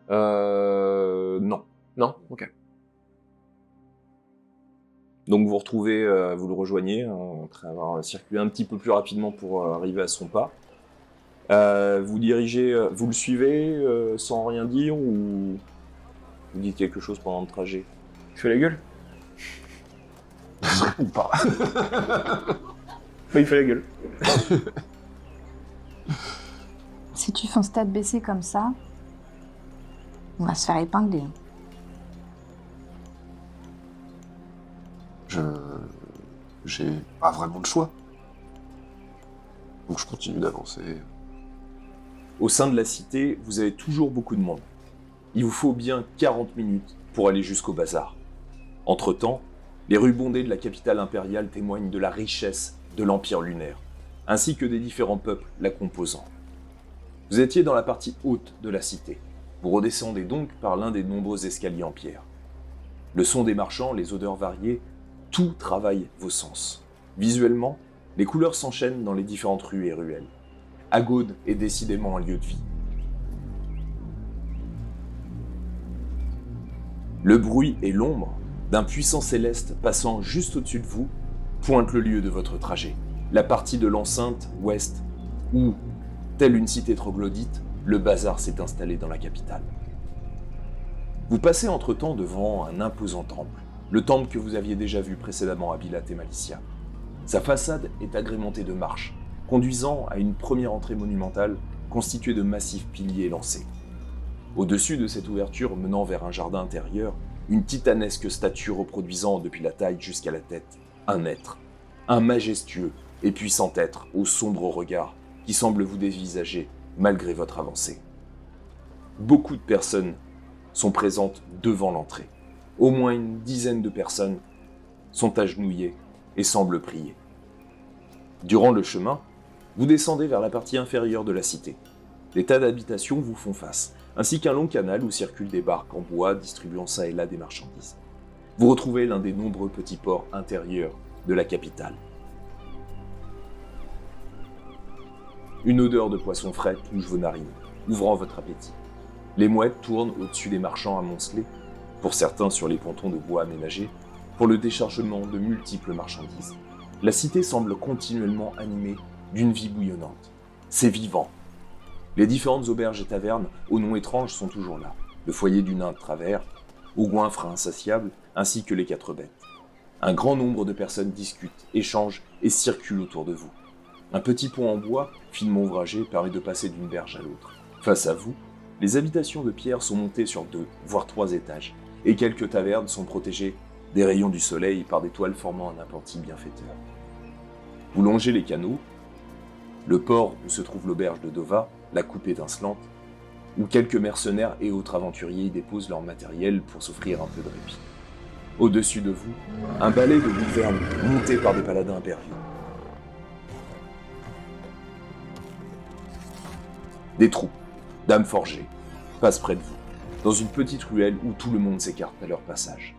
Speaker 1: Non.
Speaker 8: Non? Ok.
Speaker 1: Donc vous retrouvez, vous le rejoignez, hein, après avoir circulé un petit peu plus rapidement pour arriver à son pas. Vous dirigez, vous le suivez sans rien dire ou vous dites quelque chose pendant le trajet?
Speaker 8: Je fais la gueule?
Speaker 3: Je réponds pas.
Speaker 8: Oui, il fait la gueule.
Speaker 7: Si tu fonces tête baissée comme ça, on va se faire épingler.
Speaker 3: J'ai pas vraiment de choix. Donc je continue d'avancer.
Speaker 1: Au sein de la cité, vous avez toujours beaucoup de monde. Il vous faut bien 40 minutes pour aller jusqu'au bazar. Entre-temps, les rues bondées de la capitale impériale témoignent de la richesse de l'Empire lunaire, ainsi que des différents peuples la composant. Vous étiez dans la partie haute de la cité. Vous redescendez donc par l'un des nombreux escaliers en pierre. Le son des marchands, les odeurs variées, tout travaille vos sens. Visuellement, les couleurs s'enchaînent dans les différentes rues et ruelles. Agode est décidément un lieu de vie. Le bruit et l'ombre d'un puissant céleste passant juste au-dessus de vous pointent le lieu de votre trajet, la partie de l'enceinte ouest où, telle une cité troglodyte, le bazar s'est installé dans la capitale. Vous passez entre-temps devant un imposant temple, le temple que vous aviez déjà vu précédemment à Bilat et Malicia. Sa façade est agrémentée de marches, conduisant à une première entrée monumentale constituée de massifs piliers lancés. Au-dessus de cette ouverture menant vers un jardin intérieur, une titanesque statue reproduisant depuis la taille jusqu'à la tête un être, un majestueux et puissant être au sombre regard qui semble vous dévisager malgré votre avancée. Beaucoup de personnes sont présentes devant l'entrée. Au moins une dizaine de personnes sont agenouillées et semblent prier. Durant le chemin, vous descendez vers la partie inférieure de la cité. Des tas d'habitations vous font face, ainsi qu'un long canal où circulent des barques en bois distribuant ça et là des marchandises. Vous retrouvez l'un des nombreux petits ports intérieurs de la capitale. Une odeur de poisson frais touche vos narines, ouvrant votre appétit. Les mouettes tournent au-dessus des marchands amoncelés, pour certains sur les pontons de bois aménagés, pour le déchargement de multiples marchandises. La cité semble continuellement animée d'une vie bouillonnante. C'est vivant. Les différentes auberges et tavernes aux noms étranges sont toujours là. Le foyer du nain de travers, au goinfre insatiable, ainsi que les 4 bêtes. Un grand nombre de personnes discutent, échangent et circulent autour de vous. Un petit pont en bois, finement ouvragé, permet de passer d'une berge à l'autre. Face à vous, les habitations de pierre sont montées sur 2, voire 3 étages, et quelques tavernes sont protégées des rayons du soleil par des toiles formant un appentis bienfaiteur. Vous longez les canaux, le port où se trouve l'auberge de Dova, la coupe étincelante, où quelques mercenaires et autres aventuriers y déposent leur matériel pour s'offrir un peu de répit. Au-dessus de vous, un balai de gouverne monté par des paladins impériaux. Des troupes, d'âmes forgées, passent près de vous, dans une petite ruelle où tout le monde s'écarte à leur passage.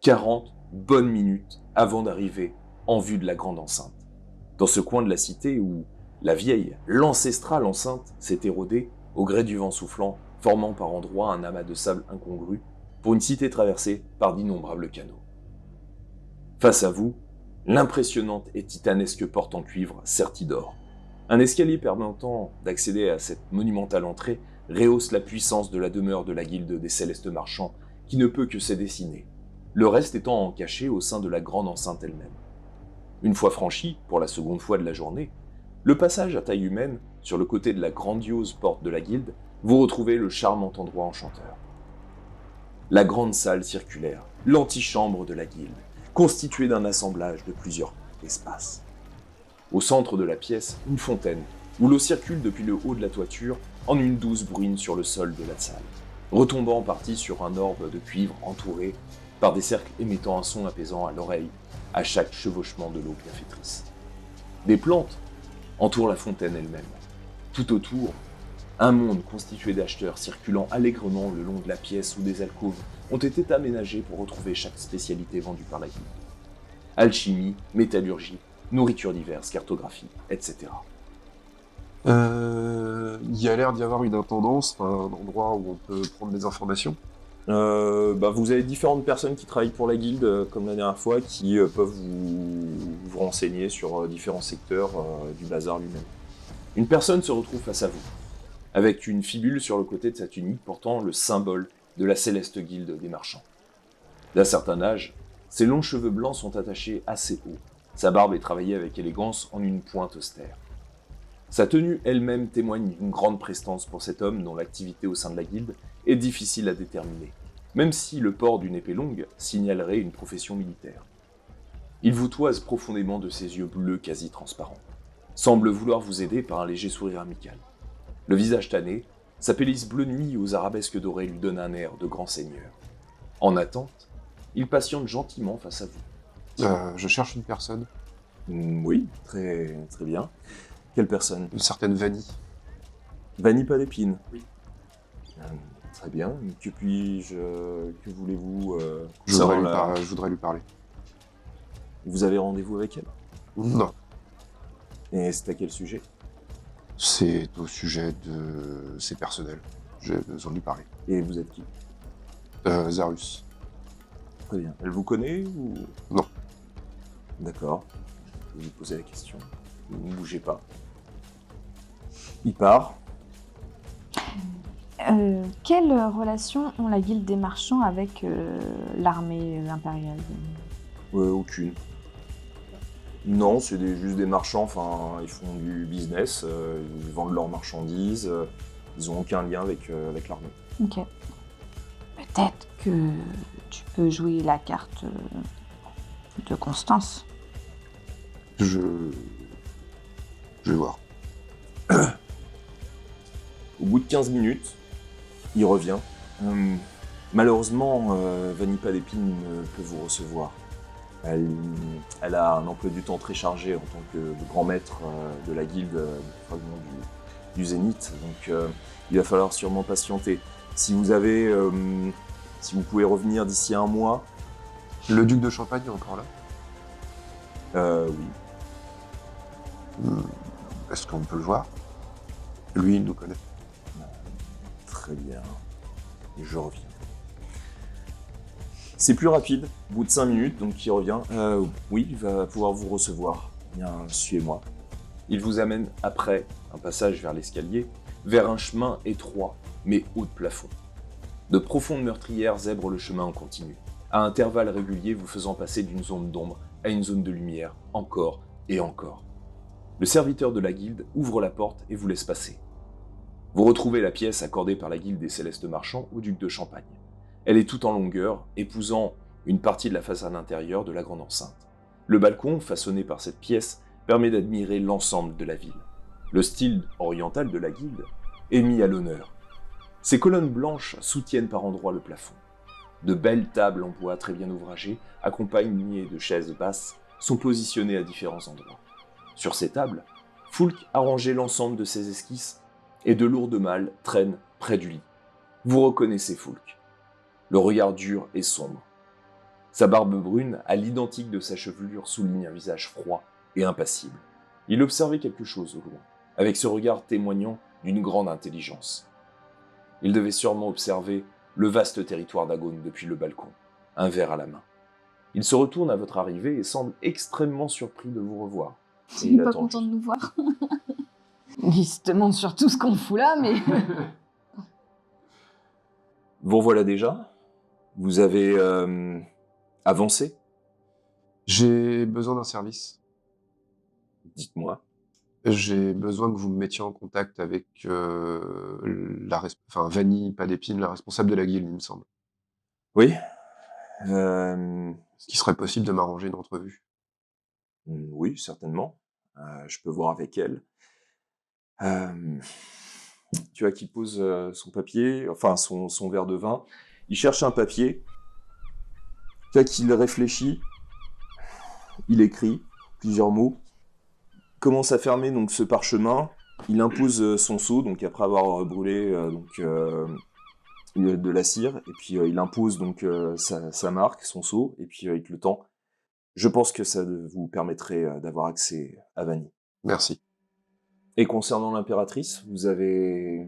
Speaker 1: « 40 bonnes minutes avant d'arriver en vue de la grande enceinte. Dans ce coin de la cité où la vieille, l'ancestrale enceinte s'est érodée au gré du vent soufflant, formant par endroits un amas de sable incongru pour une cité traversée par d'innombrables canaux. Face à vous, l'impressionnante et titanesque porte en cuivre sertie d'or. Un escalier permettant d'accéder à cette monumentale entrée rehausse la puissance de la demeure de la guilde des Célestes Marchands qui ne peut que se dessiner, le reste étant caché au sein de la grande enceinte elle-même. Une fois franchi, pour la seconde fois de la journée, le passage à taille humaine sur le côté de la grandiose porte de la guilde, vous retrouvez le charmant endroit enchanteur. La grande salle circulaire, l'antichambre de la guilde, constituée d'un assemblage de plusieurs espaces. Au centre de la pièce, une fontaine, où l'eau circule depuis le haut de la toiture en une douce bruine sur le sol de la salle, retombant en partie sur un orbe de cuivre entouré par des cercles émettant un son apaisant à l'oreille à chaque chevauchement de l'eau bienfaitrice. Des plantes entourent la fontaine elle-même. Tout autour, un monde constitué d'acheteurs circulant allègrement le long de la pièce où des alcôves ont été aménagées pour retrouver chaque spécialité vendue par la guilde. Alchimie, métallurgie, nourriture diverse, cartographie, etc.
Speaker 3: Il y a l'air d'y avoir une intendance, un endroit où on peut prendre des informations.
Speaker 1: Vous avez différentes personnes qui travaillent pour la guilde, comme la dernière fois, qui peuvent vous renseigner sur différents secteurs du bazar lui-même. Une personne se retrouve face à vous, avec une fibule sur le côté de sa tunique portant le symbole de la céleste guilde des marchands. D'un certain âge, ses longs cheveux blancs sont attachés assez haut. Sa barbe est travaillée avec élégance en une pointe austère. Sa tenue elle-même témoigne d'une grande prestance pour cet homme dont l'activité au sein de la guilde est difficile à déterminer, même si le port d'une épée longue signalerait une profession militaire. Il vous toise profondément de ses yeux bleus quasi transparents, semble vouloir vous aider par un léger sourire amical. Le visage tanné, sa pelisse bleu nuit aux arabesques dorées lui donne un air de grand seigneur. En attente, il patiente gentiment face à vous.
Speaker 3: Je cherche une personne,
Speaker 1: Oui, très, très bien. Quelle personne?
Speaker 3: une certaine Vanille.
Speaker 1: Vanille pas d'épine.
Speaker 3: Oui.
Speaker 1: Très bien. Que puis-je, que voulez-vous
Speaker 3: Je voudrais,
Speaker 1: savoir
Speaker 3: je voudrais lui parler.
Speaker 1: Vous avez rendez-vous avec elle?
Speaker 3: Non,
Speaker 1: Et c'est à quel sujet?
Speaker 3: c'est au sujet de ses personnels. J'ai besoin de lui parler.
Speaker 1: Et vous êtes qui?
Speaker 3: Zarus.
Speaker 1: Très bien. Elle vous connaît ou...
Speaker 3: Non.
Speaker 1: D'accord. Je vais vous poser la question. Ne bougez pas. Il part.
Speaker 7: Quelle relation ont la guilde des marchands avec l'armée impériale?
Speaker 1: Aucune. Non, c'est juste des marchands, enfin, ils font du business, ils vendent leurs marchandises, ils n'ont aucun lien avec l'armée.
Speaker 7: Ok. Peut-être que tu peux jouer la carte de Constance.
Speaker 3: Je vais voir.
Speaker 1: Au bout de 15 minutes, il revient. Malheureusement, Vanille Palépine ne peut vous recevoir. Elle a un emploi du temps très chargé en tant que grand maître de la guilde du fragment du Zénith, donc il va falloir sûrement patienter. Si vous pouvez revenir d'ici un mois...
Speaker 3: Le duc de Champagne est encore là?
Speaker 1: Oui.
Speaker 3: Est-ce qu'on peut le voir? Lui, il nous connaît.
Speaker 1: Très bien. Je reviens. C'est plus rapide, au bout de 5 minutes, donc il revient. Oui, il va pouvoir vous recevoir. Bien, suivez-moi. Il vous amène après un passage vers l'escalier, vers un chemin étroit, mais haut de plafond. De profondes meurtrières zèbrent le chemin en continu, à intervalles réguliers vous faisant passer d'une zone d'ombre à une zone de lumière, encore et encore. Le serviteur de la guilde ouvre la porte et vous laisse passer. Vous retrouvez la pièce accordée par la guilde des Célestes Marchands au duc de Champagne. Elle est toute en longueur, épousant une partie de la façade intérieure de la grande enceinte. Le balcon, façonné par cette pièce, permet d'admirer l'ensemble de la ville. Le style oriental de la guilde est mis à l'honneur. Ces colonnes blanches soutiennent par endroits le plafond. De belles tables en bois très bien ouvragées, accompagnées de chaises basses, sont positionnées à différents endroits. Sur ces tables, Foulk a rangé l'ensemble de ses esquisses et de lourdes malles traînent près du lit. Vous reconnaissez Foulk. Le regard dur et sombre. Sa barbe brune, à l'identique de sa chevelure, souligne un visage froid et impassible. Il observait quelque chose au loin, avec ce regard témoignant d'une grande intelligence. Il devait sûrement observer le vaste territoire d'Agone depuis le balcon, un verre à la main. Il se retourne à votre arrivée et semble extrêmement surpris de vous revoir. Et
Speaker 2: Il est pas
Speaker 1: attend
Speaker 2: content de
Speaker 1: juste.
Speaker 2: nous voir.
Speaker 7: Il se demande surtout ce qu'on fout là, mais...
Speaker 1: Vous revoilà déjà. Vous avez avancé.
Speaker 3: J'ai besoin d'un service.
Speaker 1: Dites-moi.
Speaker 3: J'ai besoin que vous me mettiez en contact avec Vanille Palépine, la responsable de la guilde, il me semble.
Speaker 1: Oui.
Speaker 3: Est-ce qu'il serait possible de m'arranger une entrevue?
Speaker 1: Oui, certainement. Je peux voir avec elle. Tu vois qu'il pose son papier, enfin son verre de vin. Il cherche un papier. Tu vois qu'il réfléchit. Il écrit plusieurs mots. Commence à fermer donc ce parchemin. Il impose son sceau, donc après avoir brûlé de la cire, et puis il impose donc sa marque, son sceau, et puis avec le temps, je pense que ça vous permettrait d'avoir accès à Vanille.
Speaker 3: Merci.
Speaker 1: Et concernant l'impératrice, vous avez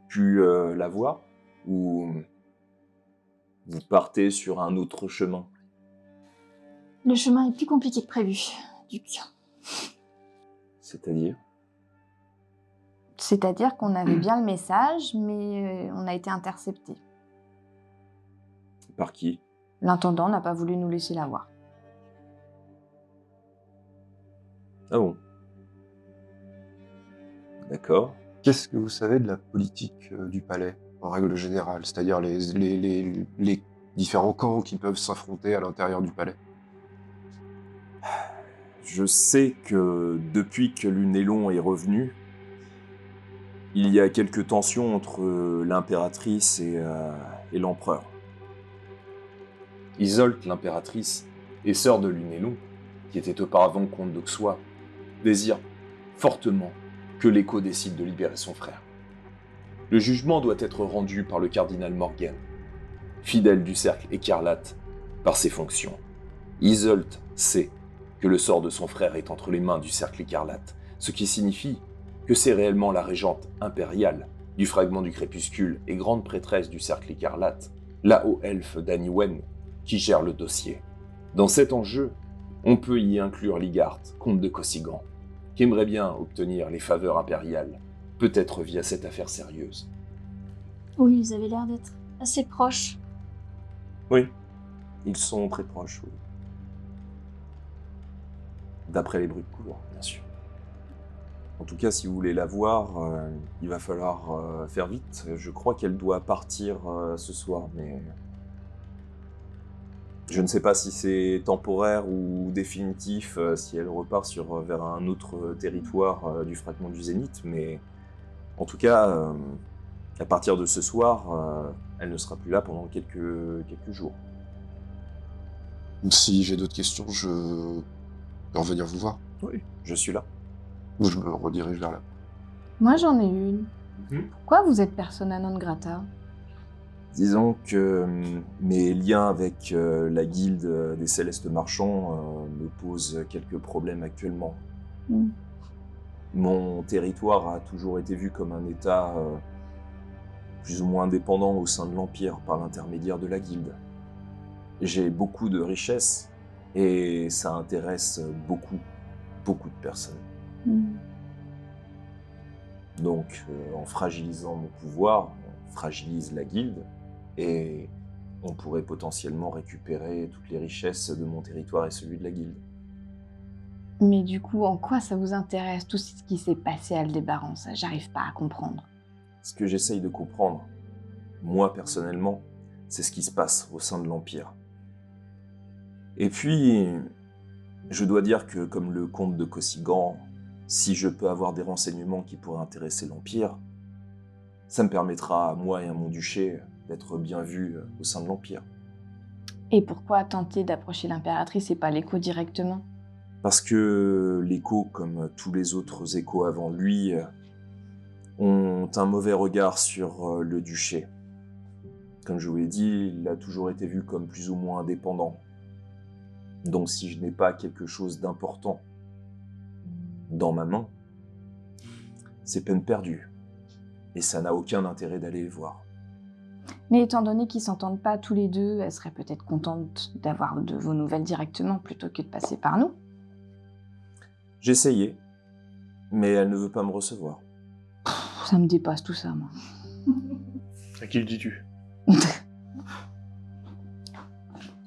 Speaker 1: pu la voir ou vous partez sur un autre chemin?
Speaker 2: Le chemin est plus compliqué que prévu, Duc.
Speaker 1: C'est-à-dire?
Speaker 7: C'est-à-dire qu'on avait bien le message, mais on a été intercepté.
Speaker 1: Par qui?
Speaker 7: L'intendant n'a pas voulu nous laisser la voir.
Speaker 1: Ah bon? D'accord.
Speaker 3: Qu'est-ce que vous savez de la politique du palais, en règle générale? C'est-à-dire les différents camps qui peuvent s'affronter à l'intérieur du palais?
Speaker 1: Je sais que depuis que Lunelon est revenu, il y a quelques tensions entre l'impératrice et l'empereur. Isolde, l'impératrice, et sœur de Lunelon, qui était auparavant comte d'Auxois, désire fortement que l'écho décide de libérer son frère. Le jugement doit être rendu par le cardinal Morgan, fidèle du cercle écarlate par ses fonctions. Isolde sait que le sort de son frère est entre les mains du cercle écarlate, ce qui signifie que c'est réellement la régente impériale du fragment du crépuscule et grande prêtresse du cercle écarlate, la haut-elfe d'Aniwen, qui gère le dossier. Dans cet enjeu, on peut y inclure Ligard, comte de Cossigan, qui aimerait bien obtenir les faveurs impériales, peut-être via cette affaire sérieuse.
Speaker 2: Oui, ils avaient l'air d'être assez proches.
Speaker 1: Oui, ils sont très proches, oui. D'après les bruits de couloir, bien sûr. En tout cas, si vous voulez la voir, il va falloir faire vite. Je crois qu'elle doit partir ce soir, mais je ne sais pas si c'est temporaire ou définitif, si elle repart vers un autre territoire du fragment du Zénith, mais en tout cas, à partir de ce soir, elle ne sera plus là pendant quelques jours.
Speaker 3: Si j'ai d'autres questions, je peux revenir vous voir.
Speaker 1: Oui, je suis là.
Speaker 3: Ou je me redirige vers là.
Speaker 7: Moi, j'en ai une. Pourquoi vous êtes persona non grata?
Speaker 1: Disons que mes liens avec la guilde des Célestes Marchands me posent quelques problèmes actuellement. Mon territoire a toujours été vu comme un état plus ou moins indépendant au sein de l'Empire par l'intermédiaire de la guilde. J'ai beaucoup de richesses et ça intéresse beaucoup de personnes. Donc, en fragilisant mon pouvoir, on fragilise la guilde et on pourrait potentiellement récupérer toutes les richesses de mon territoire et celui de la guilde.
Speaker 7: Mais du coup, en quoi ça vous intéresse tout ce qui s'est passé à Aldébaran? Ça, j'arrive pas à comprendre.
Speaker 1: Ce que j'essaye de comprendre, moi personnellement, c'est ce qui se passe au sein de l'Empire. Et puis, je dois dire que comme le comte de Cossigan, si je peux avoir des renseignements qui pourraient intéresser l'Empire, ça me permettra à moi et à mon duché d'être bien vus au sein de l'Empire.
Speaker 7: Et pourquoi tenter d'approcher l'impératrice et pas l'écho directement?
Speaker 1: Parce que l'écho, comme tous les autres échos avant lui, ont un mauvais regard sur le duché. Comme je vous l'ai dit, il a toujours été vu comme plus ou moins indépendant. Donc si je n'ai pas quelque chose d'important dans ma main, c'est peine perdue. Et ça n'a aucun intérêt d'aller les voir.
Speaker 7: Mais étant donné qu'ils s'entendent pas tous les deux, elle serait peut-être contente d'avoir de vos nouvelles directement plutôt que de passer par nous.
Speaker 1: J'ai essayé, mais elle ne veut pas me recevoir.
Speaker 7: Ça me dépasse tout ça, moi.
Speaker 8: À qui le dis-tu?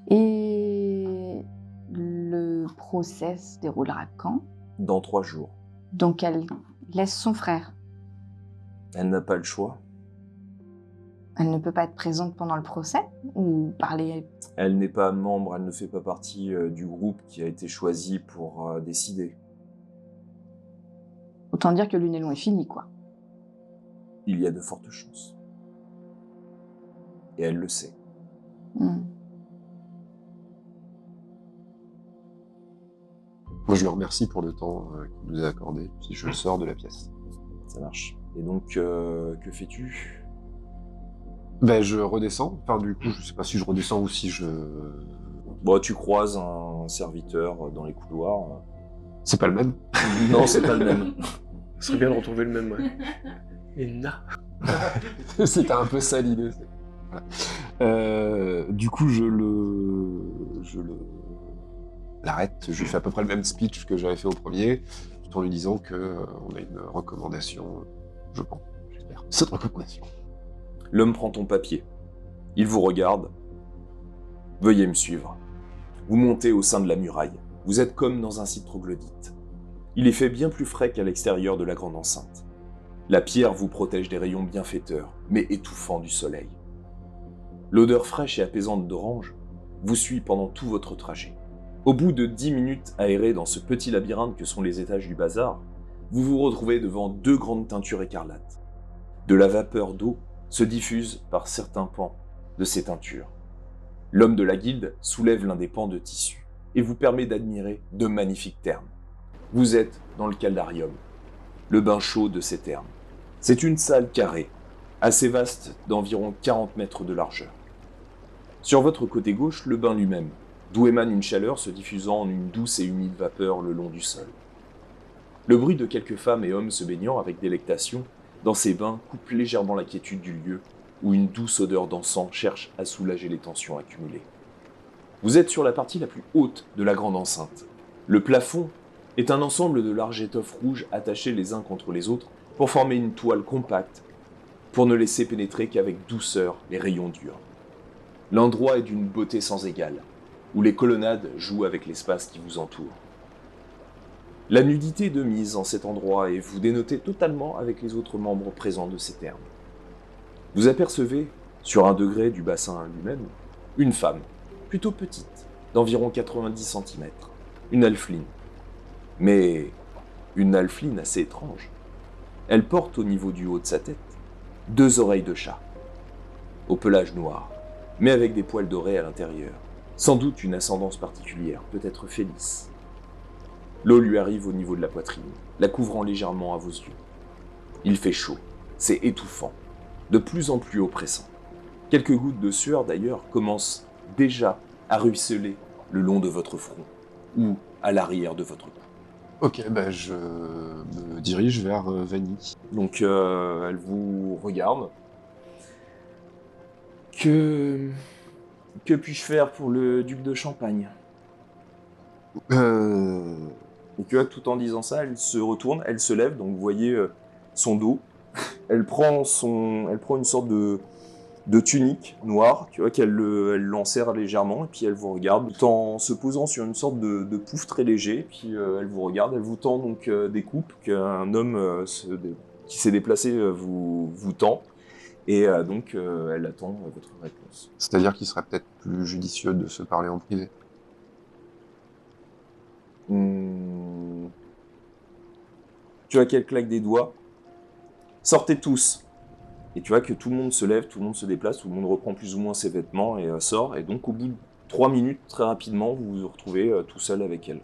Speaker 7: Et le procès se déroulera quand?
Speaker 1: Dans 3 jours.
Speaker 7: Donc elle laisse son frère.
Speaker 1: Elle n'a pas le choix.
Speaker 7: Elle ne peut pas être présente pendant le procès ou parler.
Speaker 1: Elle n'est pas membre, elle ne fait pas partie du groupe qui a été choisi pour décider.
Speaker 7: Autant dire que Lunelon est fini, quoi.
Speaker 1: Il y a de fortes chances. Et elle le sait.
Speaker 3: Moi, je le remercie pour le temps qu'il nous a accordé, puis je sors de la pièce.
Speaker 1: Ça marche. Et donc, que fais-tu?
Speaker 3: Ben, je redescends. Enfin, du coup, je sais pas si je redescends ou si je...
Speaker 1: Bon, tu croises un serviteur dans les couloirs.
Speaker 3: C'est pas le même.
Speaker 1: Non, c'est pas le même.
Speaker 8: Ce serait bien de retrouver le même, ouais. Et na.
Speaker 3: C'était un peu ça l'idée. Voilà. Du coup, je l'arrête. Je lui fais à peu près le même speech que j'avais fait au premier, tout en lui disant que on a une recommandation, je pense, j'espère. Cette recommandation.
Speaker 1: L'homme prend ton papier. Il vous regarde. Veuillez me suivre. Vous montez au sein de la muraille. Vous êtes comme dans un site troglodyte. Il est fait bien plus frais qu'à l'extérieur de la grande enceinte. La pierre vous protège des rayons bienfaiteurs, mais étouffants du soleil. L'odeur fraîche et apaisante d'orange vous suit pendant tout votre trajet. Au bout de 10 minutes aérées dans ce petit labyrinthe que sont les étages du bazar, vous vous retrouvez devant 2 grandes teintures écarlates. De la vapeur d'eau se diffuse par certains pans de ces teintures. L'homme de la guilde soulève l'un des pans de tissu et vous permet d'admirer de magnifiques thermes. Vous êtes dans le caldarium, le bain chaud de ces thermes. C'est une salle carrée, assez vaste d'environ 40 mètres de largeur. Sur votre côté gauche, le bain lui-même, d'où émane une chaleur se diffusant en une douce et humide vapeur le long du sol. Le bruit de quelques femmes et hommes se baignant avec délectation dans ces bains coupe légèrement la quiétude du lieu où une douce odeur d'encens cherche à soulager les tensions accumulées. Vous êtes sur la partie la plus haute de la grande enceinte. Le plafond est un ensemble de larges étoffes rouges attachées les uns contre les autres pour former une toile compacte, pour ne laisser pénétrer qu'avec douceur les rayons durs. L'endroit est d'une beauté sans égale, où les colonnades jouent avec l'espace qui vous entoure. La nudité est de mise en cet endroit et vous dénotez totalement avec les autres membres présents de ces thermes. Vous apercevez, sur un degré du bassin lui-même, une femme, plutôt petite, d'environ 90 cm, une halfling. Mais une halfling assez étrange. Elle porte au niveau du haut de sa tête 2 oreilles de chat, au pelage noir, mais avec des poils dorés à l'intérieur. Sans doute une ascendance particulière, peut-être Félice. L'eau lui arrive au niveau de la poitrine, la couvrant légèrement à vos yeux. Il fait chaud, c'est étouffant, de plus en plus oppressant. Quelques gouttes de sueur d'ailleurs commencent déjà à ruisseler le long de votre front, ou à l'arrière de votre cou.
Speaker 3: Ok, bah je me dirige vers Vanny.
Speaker 1: Donc elle vous regarde. Que puis-je faire pour le duc de Champagne? Et tu vois, tout en disant ça, elle se retourne, elle se lève, donc vous voyez son dos. Elle prend une sorte de tunique noire, tu vois, elle l'enserre légèrement, et puis elle vous regarde, tout en se posant sur une sorte de pouf très léger, puis elle vous regarde, elle vous tend donc des coupes qu'un homme qui s'est déplacé vous tend, et donc elle attend votre réponse.
Speaker 3: C'est-à-dire qu'il serait peut-être plus judicieux de se parler en privé.
Speaker 1: Tu vois qu'elle claque des doigts. Sortez tous. Et tu vois que tout le monde se lève, tout le monde se déplace, tout le monde reprend plus ou moins ses vêtements et sort. Et donc au bout de 3 minutes, très rapidement, vous vous retrouvez tout seul avec elle.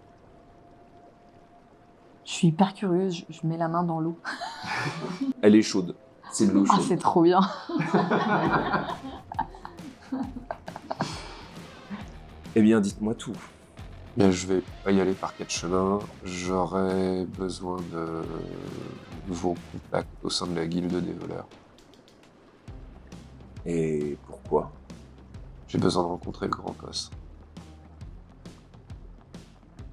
Speaker 7: Je suis hyper curieuse, je mets la main dans l'eau.
Speaker 1: Elle est chaude. C'est de l'eau
Speaker 7: Ah,
Speaker 1: chaude.
Speaker 7: c'est trop bien.
Speaker 1: Eh bien, dites-moi tout.
Speaker 3: Bien, je vais pas y aller par 4 chemins. J'aurais besoin de vos contacts au sein de la guilde des voleurs.
Speaker 1: Et pourquoi?
Speaker 3: J'ai besoin de rencontrer le Grand Cos.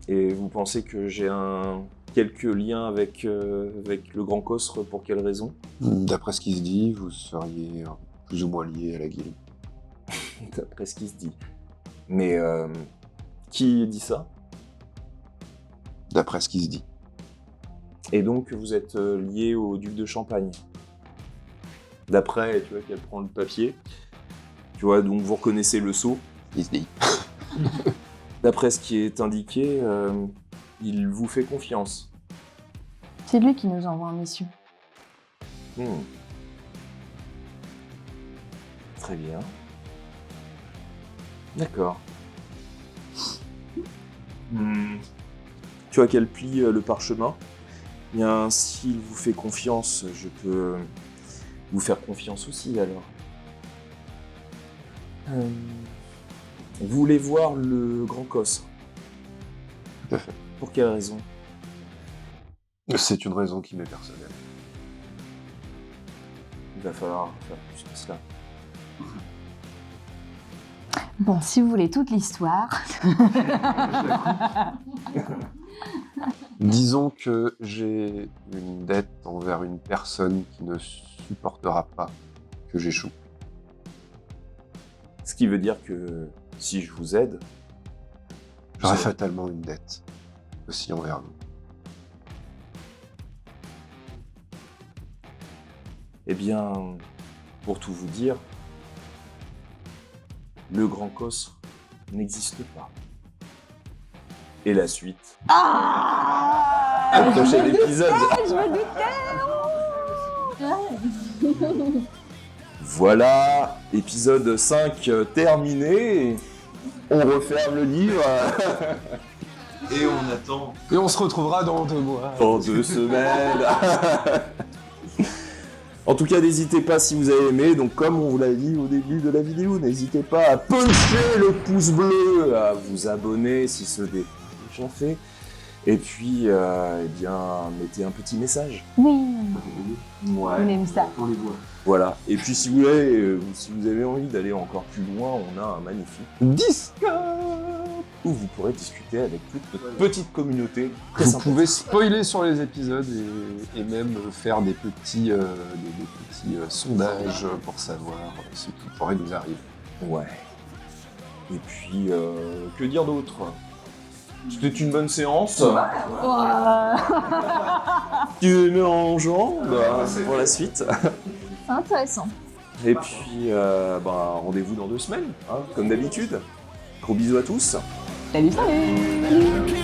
Speaker 1: Et vous pensez que j'ai quelques liens avec le Grand Cosre, pour quelle raison?
Speaker 3: D'après ce qui se dit, vous seriez plus ou moins lié à la guilde.
Speaker 1: D'après ce qui se dit. Mais qui dit ça?
Speaker 3: D'après ce qui se dit.
Speaker 1: Et donc vous êtes lié au duc de Champagne. D'après, tu vois qu'elle prend le papier. Tu vois, donc vous reconnaissez le sceau.
Speaker 3: Il se dit.
Speaker 1: D'après ce qui est indiqué, il vous fait confiance.
Speaker 7: C'est lui qui nous envoie en mission.
Speaker 1: Très bien. D'accord. Tu vois qu'elle plie le parchemin. Bien, s'il vous fait confiance, je peux vous faire confiance aussi, alors. Vous voulez voir le Grand Cosre?
Speaker 3: Tout à fait.
Speaker 1: Pour quelle raison?
Speaker 3: C'est une raison qui m'est personnelle.
Speaker 1: Il va falloir faire plus que cela.
Speaker 7: Bon, si vous voulez toute l'histoire.
Speaker 3: Disons que j'ai une dette envers une personne qui ne supportera pas que j'échoue.
Speaker 1: Ce qui veut dire que si je vous aide,
Speaker 3: J'aurais
Speaker 1: C'est-
Speaker 3: fatalement une dette aussi envers vous.
Speaker 1: eh bien, pour tout vous dire, le Grand Cosre n'existe pas. Et la suite, au prochain épisode.
Speaker 7: Je me doutais.
Speaker 1: Voilà, épisode 5 terminé. On referme le livre. Et on attend
Speaker 3: Et on se retrouvera dans 2 mois.
Speaker 1: dans 2 semaines. En tout cas, n'hésitez pas si vous avez aimé. Donc, comme on vous l'a dit au début de la vidéo, n'hésitez pas à puncher le pouce bleu, à vous abonner si ce n'est déjà fait. Et puis, eh bien, mettez un petit message.
Speaker 7: Oui,
Speaker 1: Ouais.
Speaker 7: on aime ça.
Speaker 1: On les voit. Voilà. Et puis, si vous voulez, si vous avez envie d'aller encore plus loin, on a un magnifique Discord où vous pourrez discuter avec toute notre petite communauté. Très
Speaker 3: Vous
Speaker 1: sympathique.
Speaker 3: pouvez spoiler sur les épisodes et même faire des petits, sondages pour savoir ce qui pourrait nous arriver.
Speaker 1: Ouais. Et puis, que dire d'autre? C'était une bonne séance. Tu me mets en jambe pour la suite.
Speaker 2: C'est intéressant.
Speaker 1: Et puis, rendez-vous dans 2 semaines, hein, comme d'habitude. Gros bisous à tous.
Speaker 7: Salut, salut.